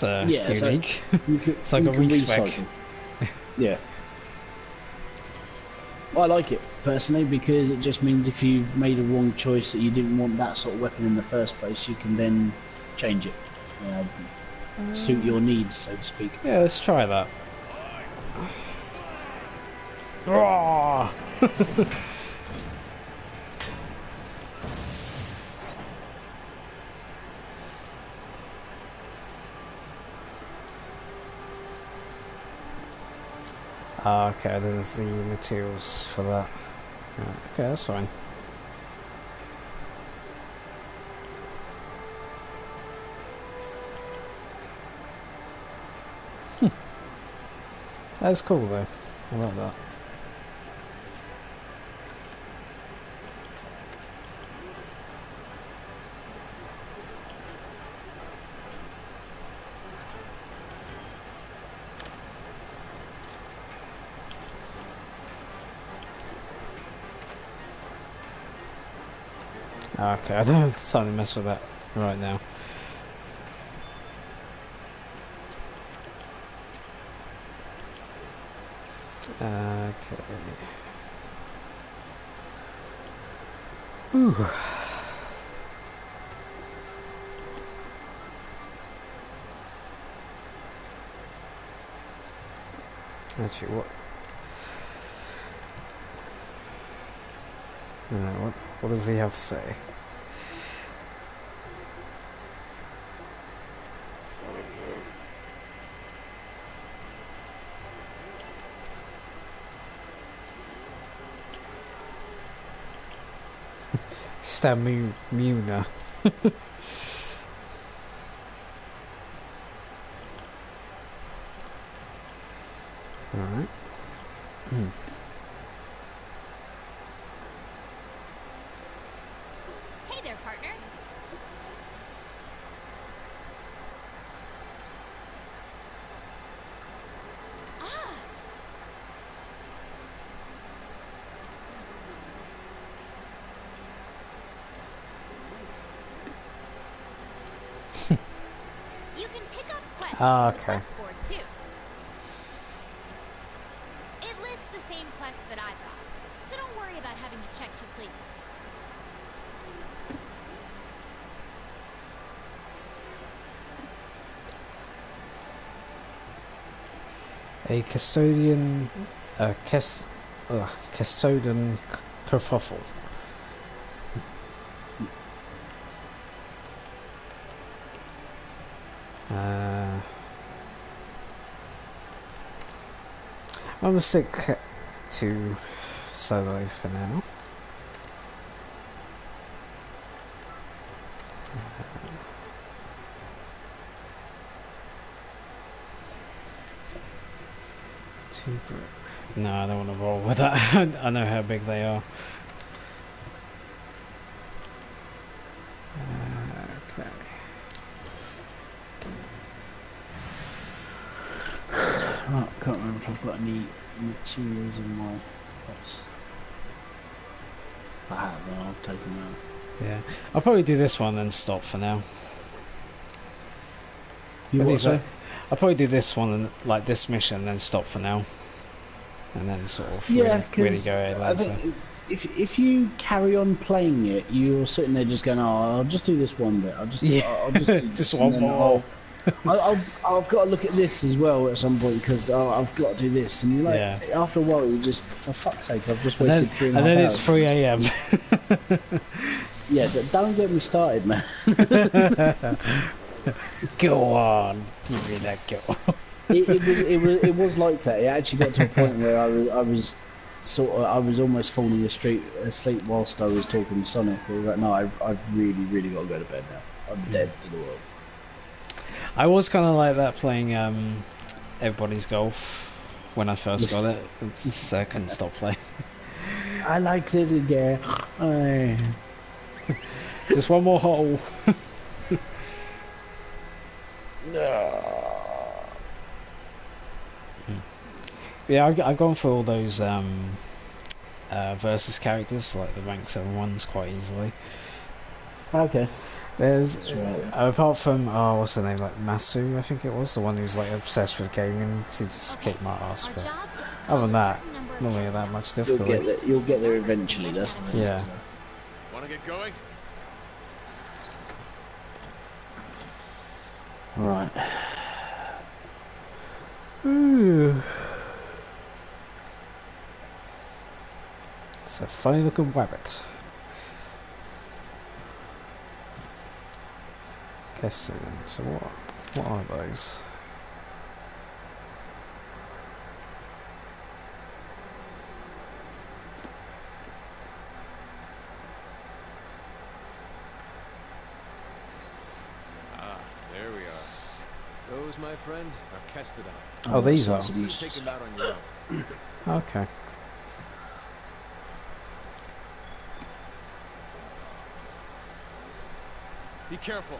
unique. It's like a respec. Yeah. I like it personally because it just means if you made a wrong choice that you didn't want that sort of weapon in the first place, you can then change it. Suit your needs, so to speak. Yeah, let's try that. Okay, there's the materials for that. Right, okay, that's fine. That's cool though. I like that. Okay, I don't have time to mess with that right now. Okay. Ooh. Actually, what does he have to say? Stamina. Alright. Hey there, partner. Ah. You can pick up quests from the quest board too. It lists the same quest that I've got, so don't worry about having to check two places. A custodian, custodian kerfuffle. I'm gonna stick to solo for now. No, I don't want to roll with that. I know how big they are. Okay. Right, can't remember if I've got any materials in my box. If I have, then I'll take them out. Yeah, I'll probably do this one and stop for now. I'll probably do this one and like this mission and then stop for now, and then sort of really go ahead later. If you carry on playing it, you're sitting there just going, "Oh, I'll just do this one bit. I'll just do just one more. I've got to look at this as well at some point because I've got to do this." And you're like, after a while, you just, for fuck's sake, I've just wasted 3.5 hours. And then it's 3 AM. Yeah, don't get me started, man. Go on, give me that go. It was like that. It actually got to a point where I was I was almost falling asleep whilst I was talking to Sonic. I was like, no, I've really got to go to bed now. I'm dead to the world. I was kind of like that playing Everybody's Golf when I first got it. I couldn't stop playing. I like this again. Just one more hole. Yeah, I've gone for all those versus characters, like the rank 7 ones, quite easily. Okay. There's apart from what's her name, like Masu, I think it was the one who's like obsessed with gaming. She just kicked my ass. But other than that, not really that much difficulty. You'll get there eventually. That's the thing. Yeah. Want to get going? Right. It's a funny looking rabbit. So what are those? Ah, there we are. Those, my friend, are Kestodon. Oh, these are. You take them out on your own. Okay. Be careful.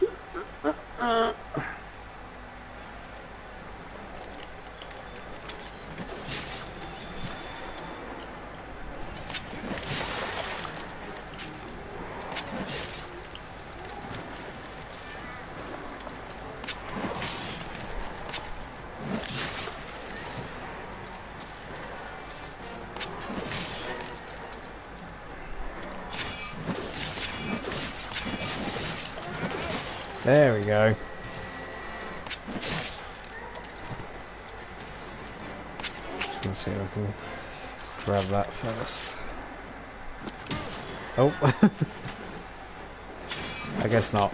There we go. Let's see if I can grab that first. Oh, I guess not.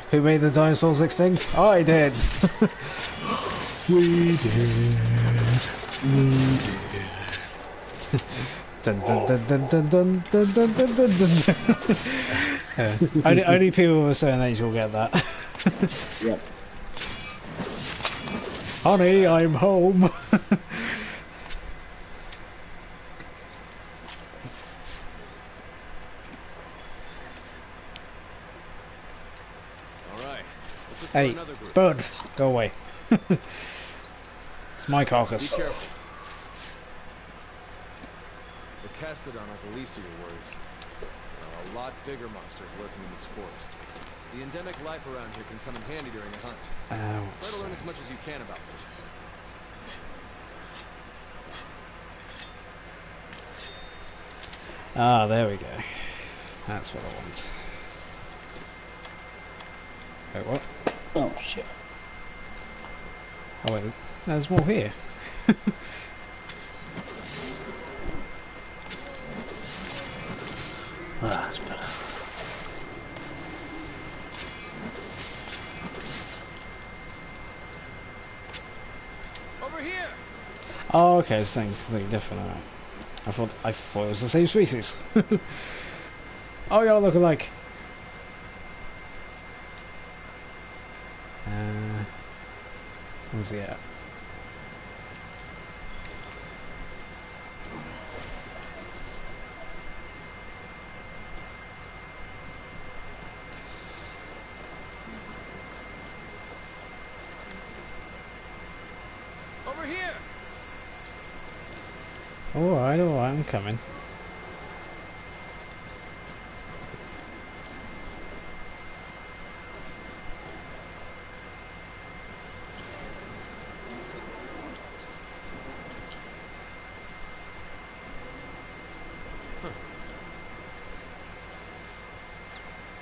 Who made the dinosaurs extinct? I did. We did. Dun, dun, dun, dun, dun, dun, dun, dun, dun, dun, dun. Only people of a certain age will get that. Yep. Honey, I'm home. Alright. Hey, bird, go away. It's my carcass. Be careful. The Kestodon are the least of your worries. There are a lot bigger monsters lurking in this forest. The endemic life around here can come in handy during a hunt. Try to learn as much as you can about them. Ah, there we go. That's what I want. Wait, what? Oh shit. Oh wait, there's more here. Ah, that's better. Over here! Oh, okay, it's something completely different. Right. I thought it was the same species. Oh, y'all look alike. Where's he at? Over here! Alright, I'm coming.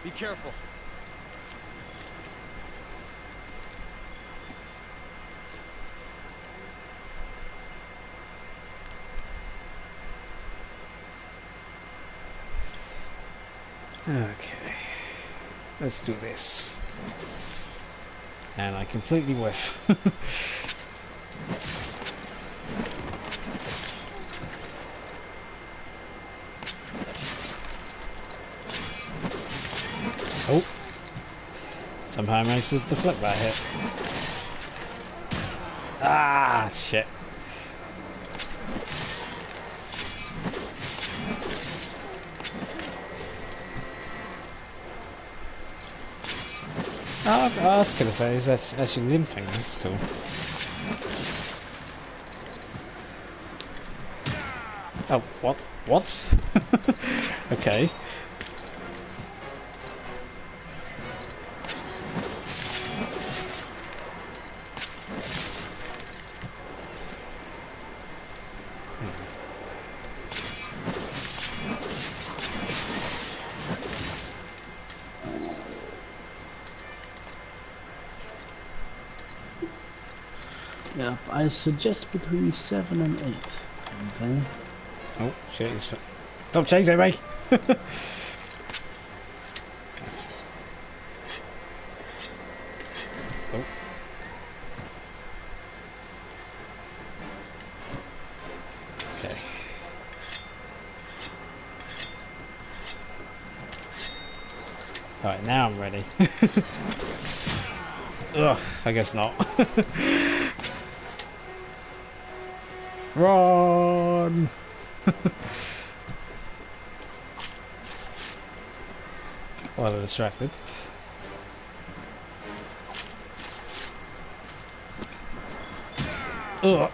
Be careful. Okay. Let's do this. And I completely whiff. Oh. Somehow I managed to deflect that hit. Ah, shit. Oh, that's good if he's actually limping. That's cool. Oh, what? What? Okay. Yeah, I suggest between 7 and 8. Okay. Oh, shit. Stop chasing me! Oh. Okay. Alright, now I'm ready. Ugh, I guess not. Run! Well, they're distracted. Ugh.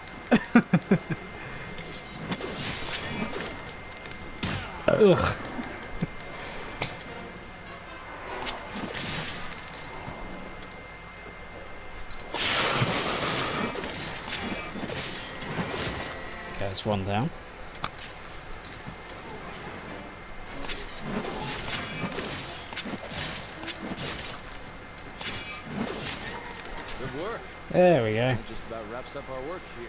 Ugh. Okay, that's one down. Good work. There we go. Just about wraps up our work here.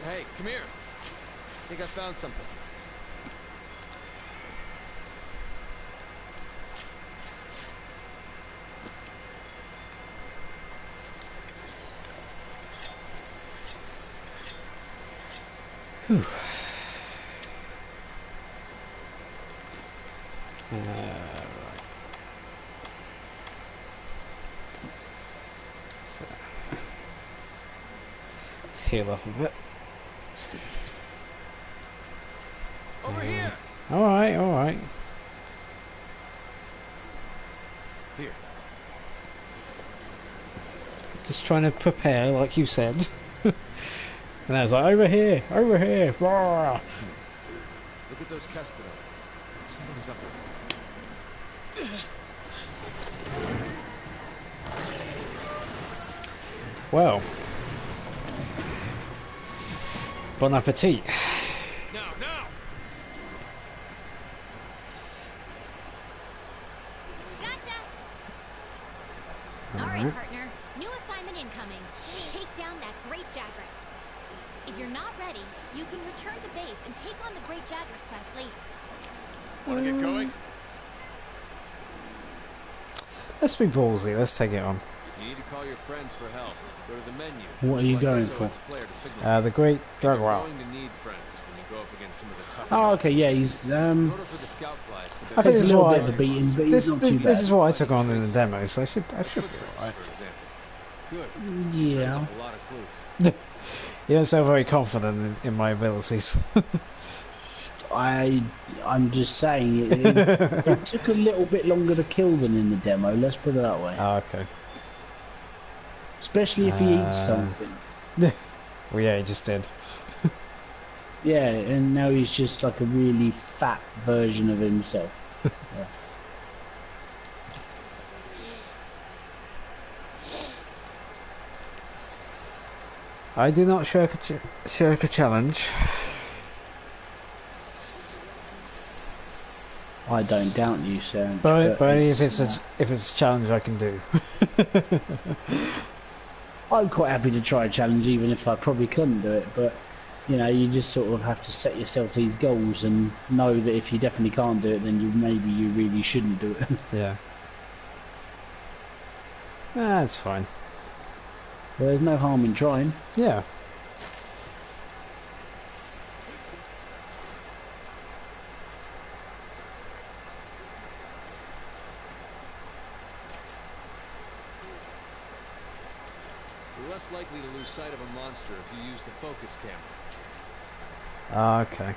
Hey, come here. I think I found something. Whew. So, let's heal up a bit. Over here. Alright, alright. Here. Just trying to prepare, like you said. And I was like, over here, over here. Roar. Look at those Castello. Something's up there. Well. Bon appetit. Now, now. Gotcha! Alright, partner. New assignment incoming. Take down that Great Jagress. If you're not ready, you can return to base and take on the Great Jagress quest later. Want to get going? Let's be ballsy, let's take it on. You need to call your friends for help. Go to the menu. What are you going SOS for? flare to signal. The Great You're Jaguar. going to need friends when you go up against some of the tough Oh, okay, yeah, he's In order for the scout flies to I think it's this a is little what bit of a beating, but this, he's not this, too this bad. is what I took on in the demo, so I should be footprints, alright. for example. Good. Yeah. A lot of clues. You don't sound very confident in my abilities. I'm just saying, it took a little bit longer to kill than in the demo, let's put it that way. Oh, okay. Especially if he eats something. Well, yeah, he just did. Yeah, and now he's just like a really fat version of himself. Yeah. I do not shirk a challenge. I don't doubt you, Sam. But if it's a challenge I can do. I'm quite happy to try a challenge, even if I probably couldn't do it. But You know, you just sort of have to set yourself these goals and know that if you definitely can't do it, then maybe you really shouldn't do it. Yeah. That's fine. Well, there's no harm in trying. Yeah. You're less likely to lose sight of a monster if you use the focus camera. Okay.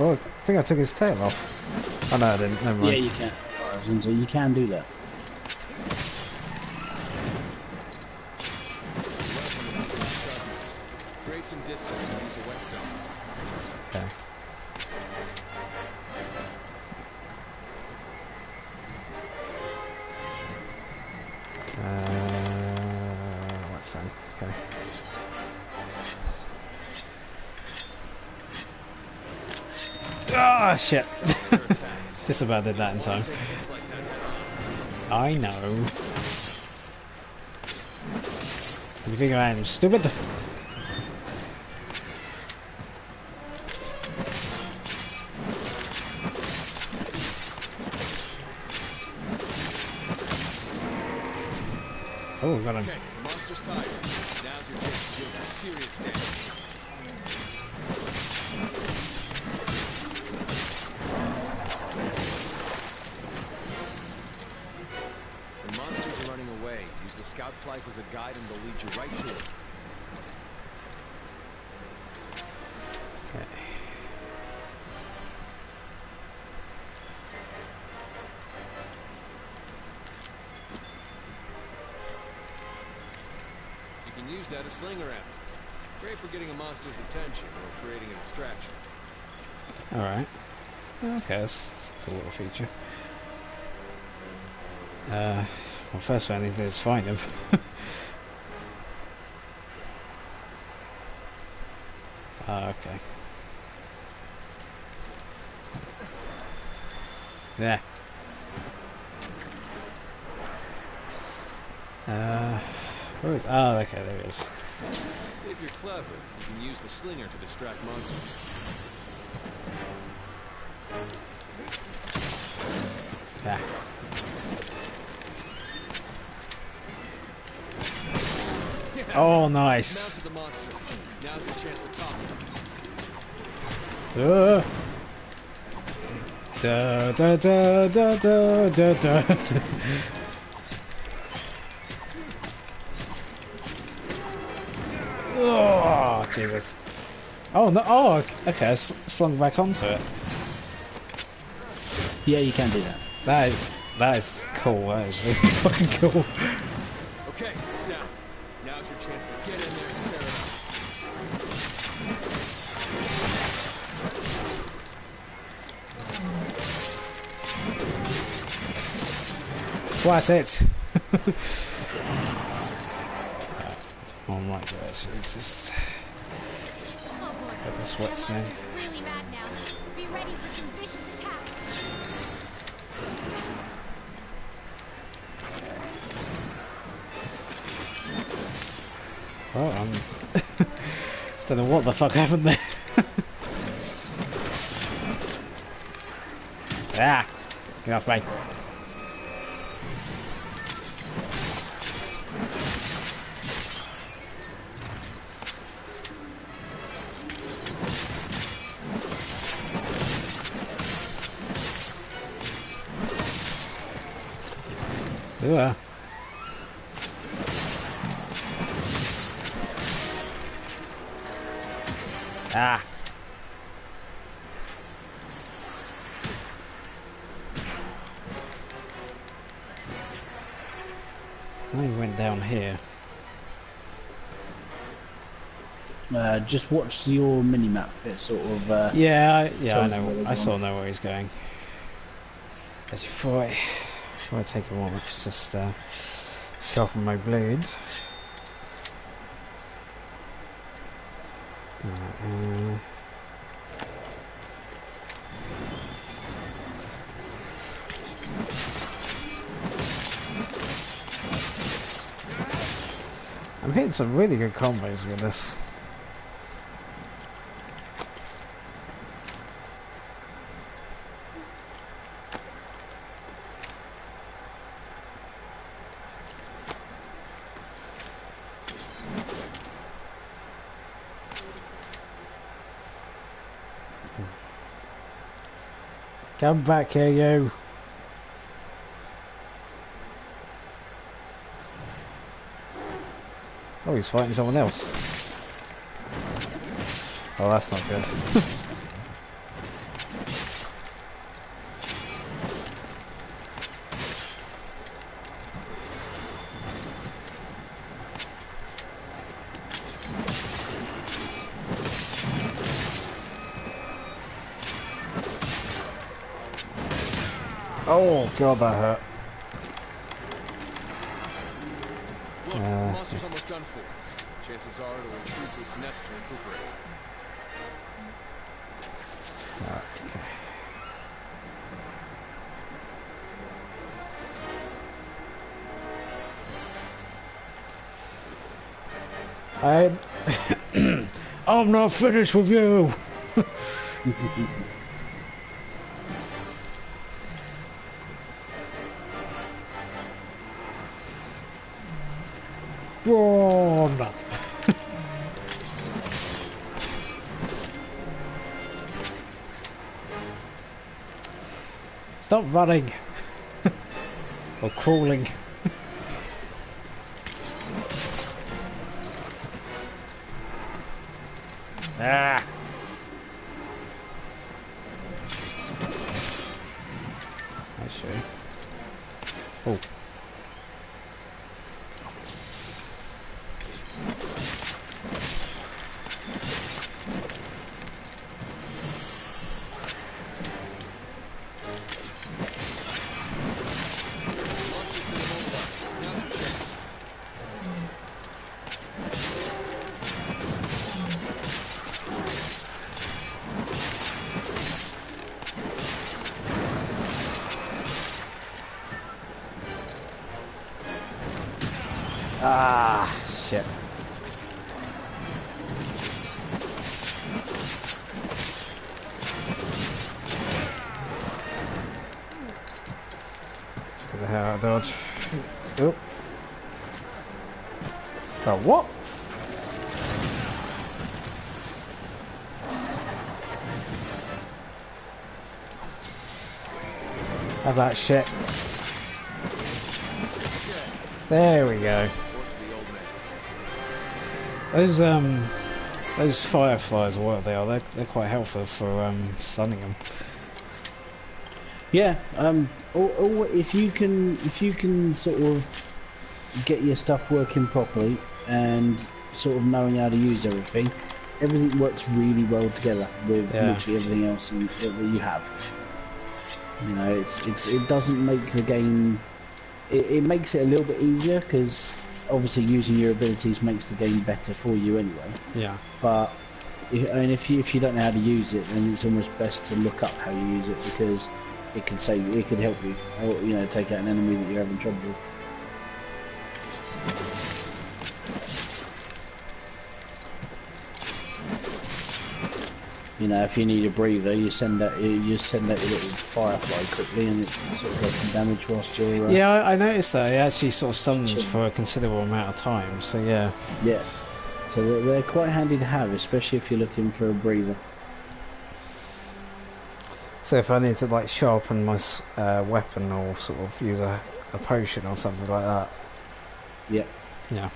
Oh, I think I took his tail off. Oh no, I didn't. Never mind. Yeah, you can. So you can do that. Grade some distance and use a whetstone. Okay. What's that? Okay. Ah, shit. Just about did that in time. I know. You think I am stupid? Oh, got him. Okay, the monster's tired. Now's your chance to deal some serious damage. The monsters are running away. Use the scout flies as a guide and they'll lead you right to it. Okay. You can use that as sling around. Great for getting a monster's attention or creating a distraction. Alright. Okay, that's a cool little feature. Well, first thing I need to do is find him. Okay. Yeah. Where is... Oh, okay, there he is. If you're clever, you can use the slinger to distract monsters. Yeah. Oh, nice. Mounted the monster. Now's your chance to top it. Da da da da da da da. Oh, Jesus. Oh, no. Oh, okay. I slung back onto it. Yeah, you can do that. That is cool. That is really fucking cool. Okay, it's down. Now's your chance to get in there and tear it up. Flat it. Oh my god, so this is... Oh boy. Got the sweats That in. monster's really mad now. Be ready for some vicious attacks. Oh, don't know what the fuck happened there. Ah! Get off me. Yeah. Ah. I know he went down here. Just watch your mini-map. It sort of... I tells know. where they're I sort of going. know where he's going. As before I take a moment to just sharpen my blade. I'm hitting some really good combos with this. Come back here, you. Oh, he's fighting someone else. Oh, that's not good. Oh god, that hurt. Look, the monster's almost done for. Chances are it'll retreat to its nest to recuperate. Okay. I'm not finished with you. Brawn. Stop running. Or crawling. Ah. Actually. Oh. Ah, shit. Let's get the hell out of dodge. Oh. Oh, what? Have that shit. There we go. Those fireflies or whatever they are, they're quite helpful for stunning them. Yeah, or if you can sort of get your stuff working properly and sort of knowing how to use everything works really well together with literally everything else that you have. You know, it doesn't make the game. It makes it a little bit easier because obviously using your abilities makes the game better for you anyway. Yeah. But if you don't know how to use it, then it's almost best to look up how you use it because it could help you, or take out an enemy that you're having trouble with. If you need a breather, you send out your little firefly quickly, and it sort of does some damage whilst you're. Yeah, I noticed that it actually sort of stuns for a considerable amount of time. So yeah. Yeah. So they're quite handy to have, especially if you're looking for a breather. So if I need to like sharpen my weapon or sort of use a potion or something like that. Yeah. Yeah.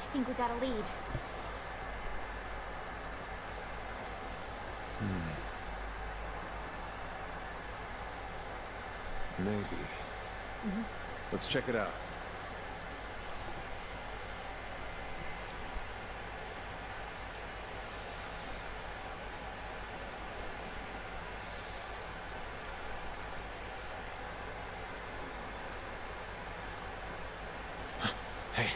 I think we got a lead. Maybe. Let's check it out. Hey.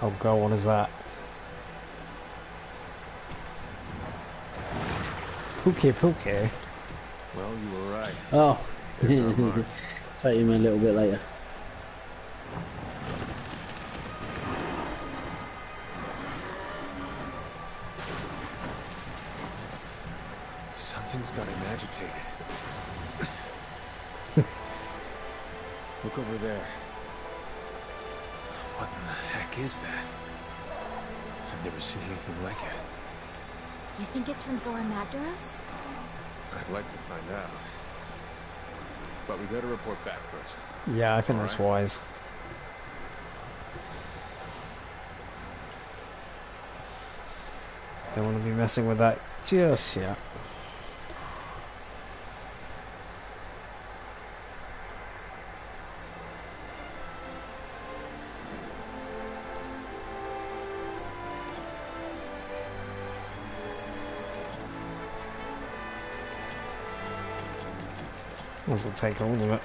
Oh god, what is that? Pookie pookie. Well, you were right. Oh, There's our mark. fight him a little bit later. Something's got him agitated. Look over there. What in the heck is that? I've never seen anything like it. You think it's from Zora Magdaros? I'd like to find out. But we better report back first. Yeah, I think that's wise. Don't want to be messing with that just yet. Might as well take all of it.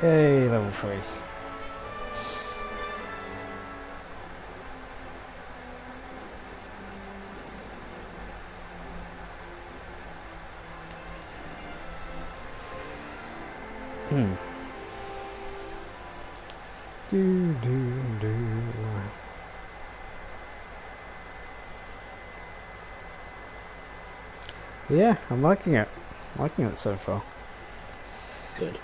Yay, level 3. Do. Yeah, I'm liking it. Liking it so far. Good.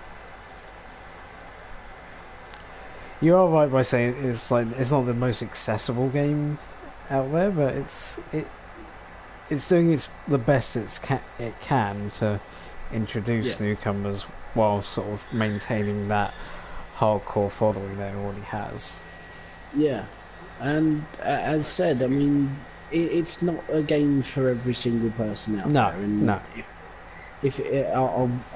You are right by saying it's not the most accessible game out there, but it's doing the best it can to introduce newcomers while sort of maintaining that hardcore following that it already has. Yeah, and as said, I mean, it's not a game for every single person out there. And no.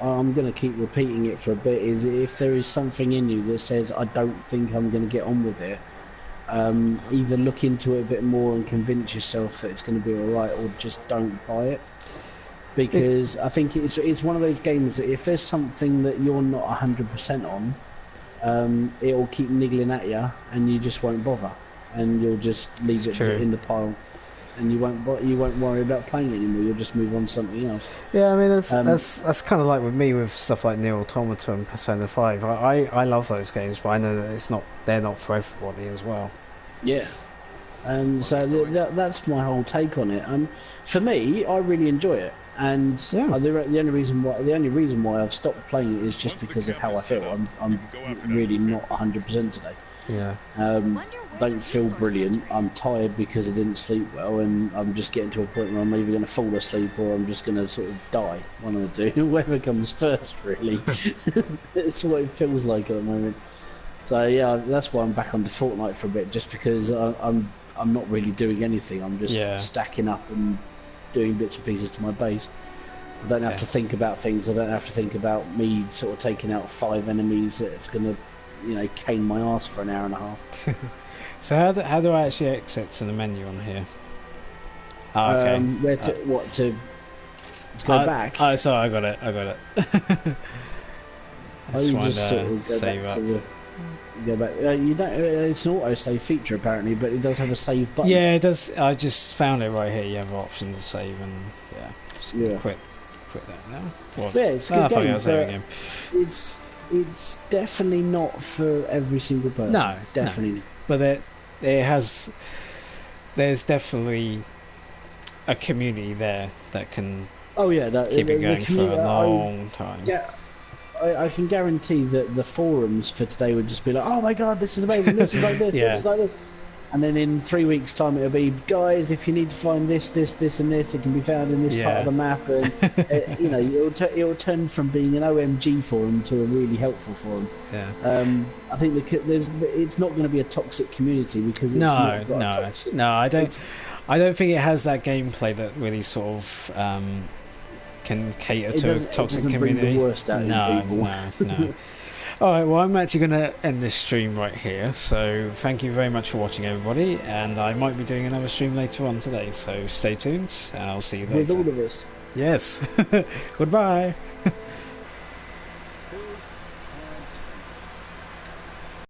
I'm going to keep repeating it for a bit. Is if there is something in you that says I don't think I'm going to get on with it, either look into it a bit more and convince yourself that it's going to be all right, or just don't buy it. Because I think it's one of those games that if there's something that you're not 100% on, it'll keep niggling at you, and you just won't bother, and you'll just leave it in the pile, and you won't worry about playing it anymore. You'll just move on to something else. Yeah, I mean that's kind of like with me with stuff like Nier Automata and Persona 5. I love those games, but I know that they're not for everybody as well. Yeah, and so that's my whole take on it. For me, I really enjoy it. And the only reason why I've stopped playing it is just because of how I feel. I'm really not 100% today. Yeah. Don't feel brilliant. I'm tired because I didn't sleep well, and I'm just getting to a point where I'm either going to fall asleep or I'm just going to sort of die. One of the two, whoever comes first, really. It's what it feels like at the moment. So yeah, that's why I'm back onto Fortnite for a bit, just because I'm not really doing anything. I'm just stacking up and doing bits and pieces to my base. I don't have to think about things. I don't have to think about me sort of taking out 5 enemies that's going to, cane my ass for an hour and a half. So how do I actually exit to the menu on here? Oh, okay. Where to go back? Oh, sorry, I got it. You just sort of go back to the. Go back. You don't. It's an auto-save feature apparently, but it does have a save button. Yeah, it does. I just found it right here. You have an option to save, and just quit that now. Well, yeah, it's a good game. It's definitely not for every single person. No, definitely. No. But there's definitely a community there that can. Oh yeah, keep it going for a long time. Yeah. I can guarantee that the forums for today would just be like, oh my god, this is amazing, this is like this, this is like this. And then in 3 weeks' time, it'll be, guys, if you need to find this, and this, it can be found in this part of the map. And you know, it'll turn from being an OMG forum to a really helpful forum. Yeah. I think it's not going to be a toxic community because it's not got a toxic. No, I don't. I don't think it has that gameplay that really sort of can cater to a toxic community. Bring the worst out of people. No. All right, well, I'm actually going to end this stream right here. So thank you very much for watching, everybody. And I might be doing another stream later on today. So stay tuned, and I'll see you later. With all of us. Yes. Goodbye.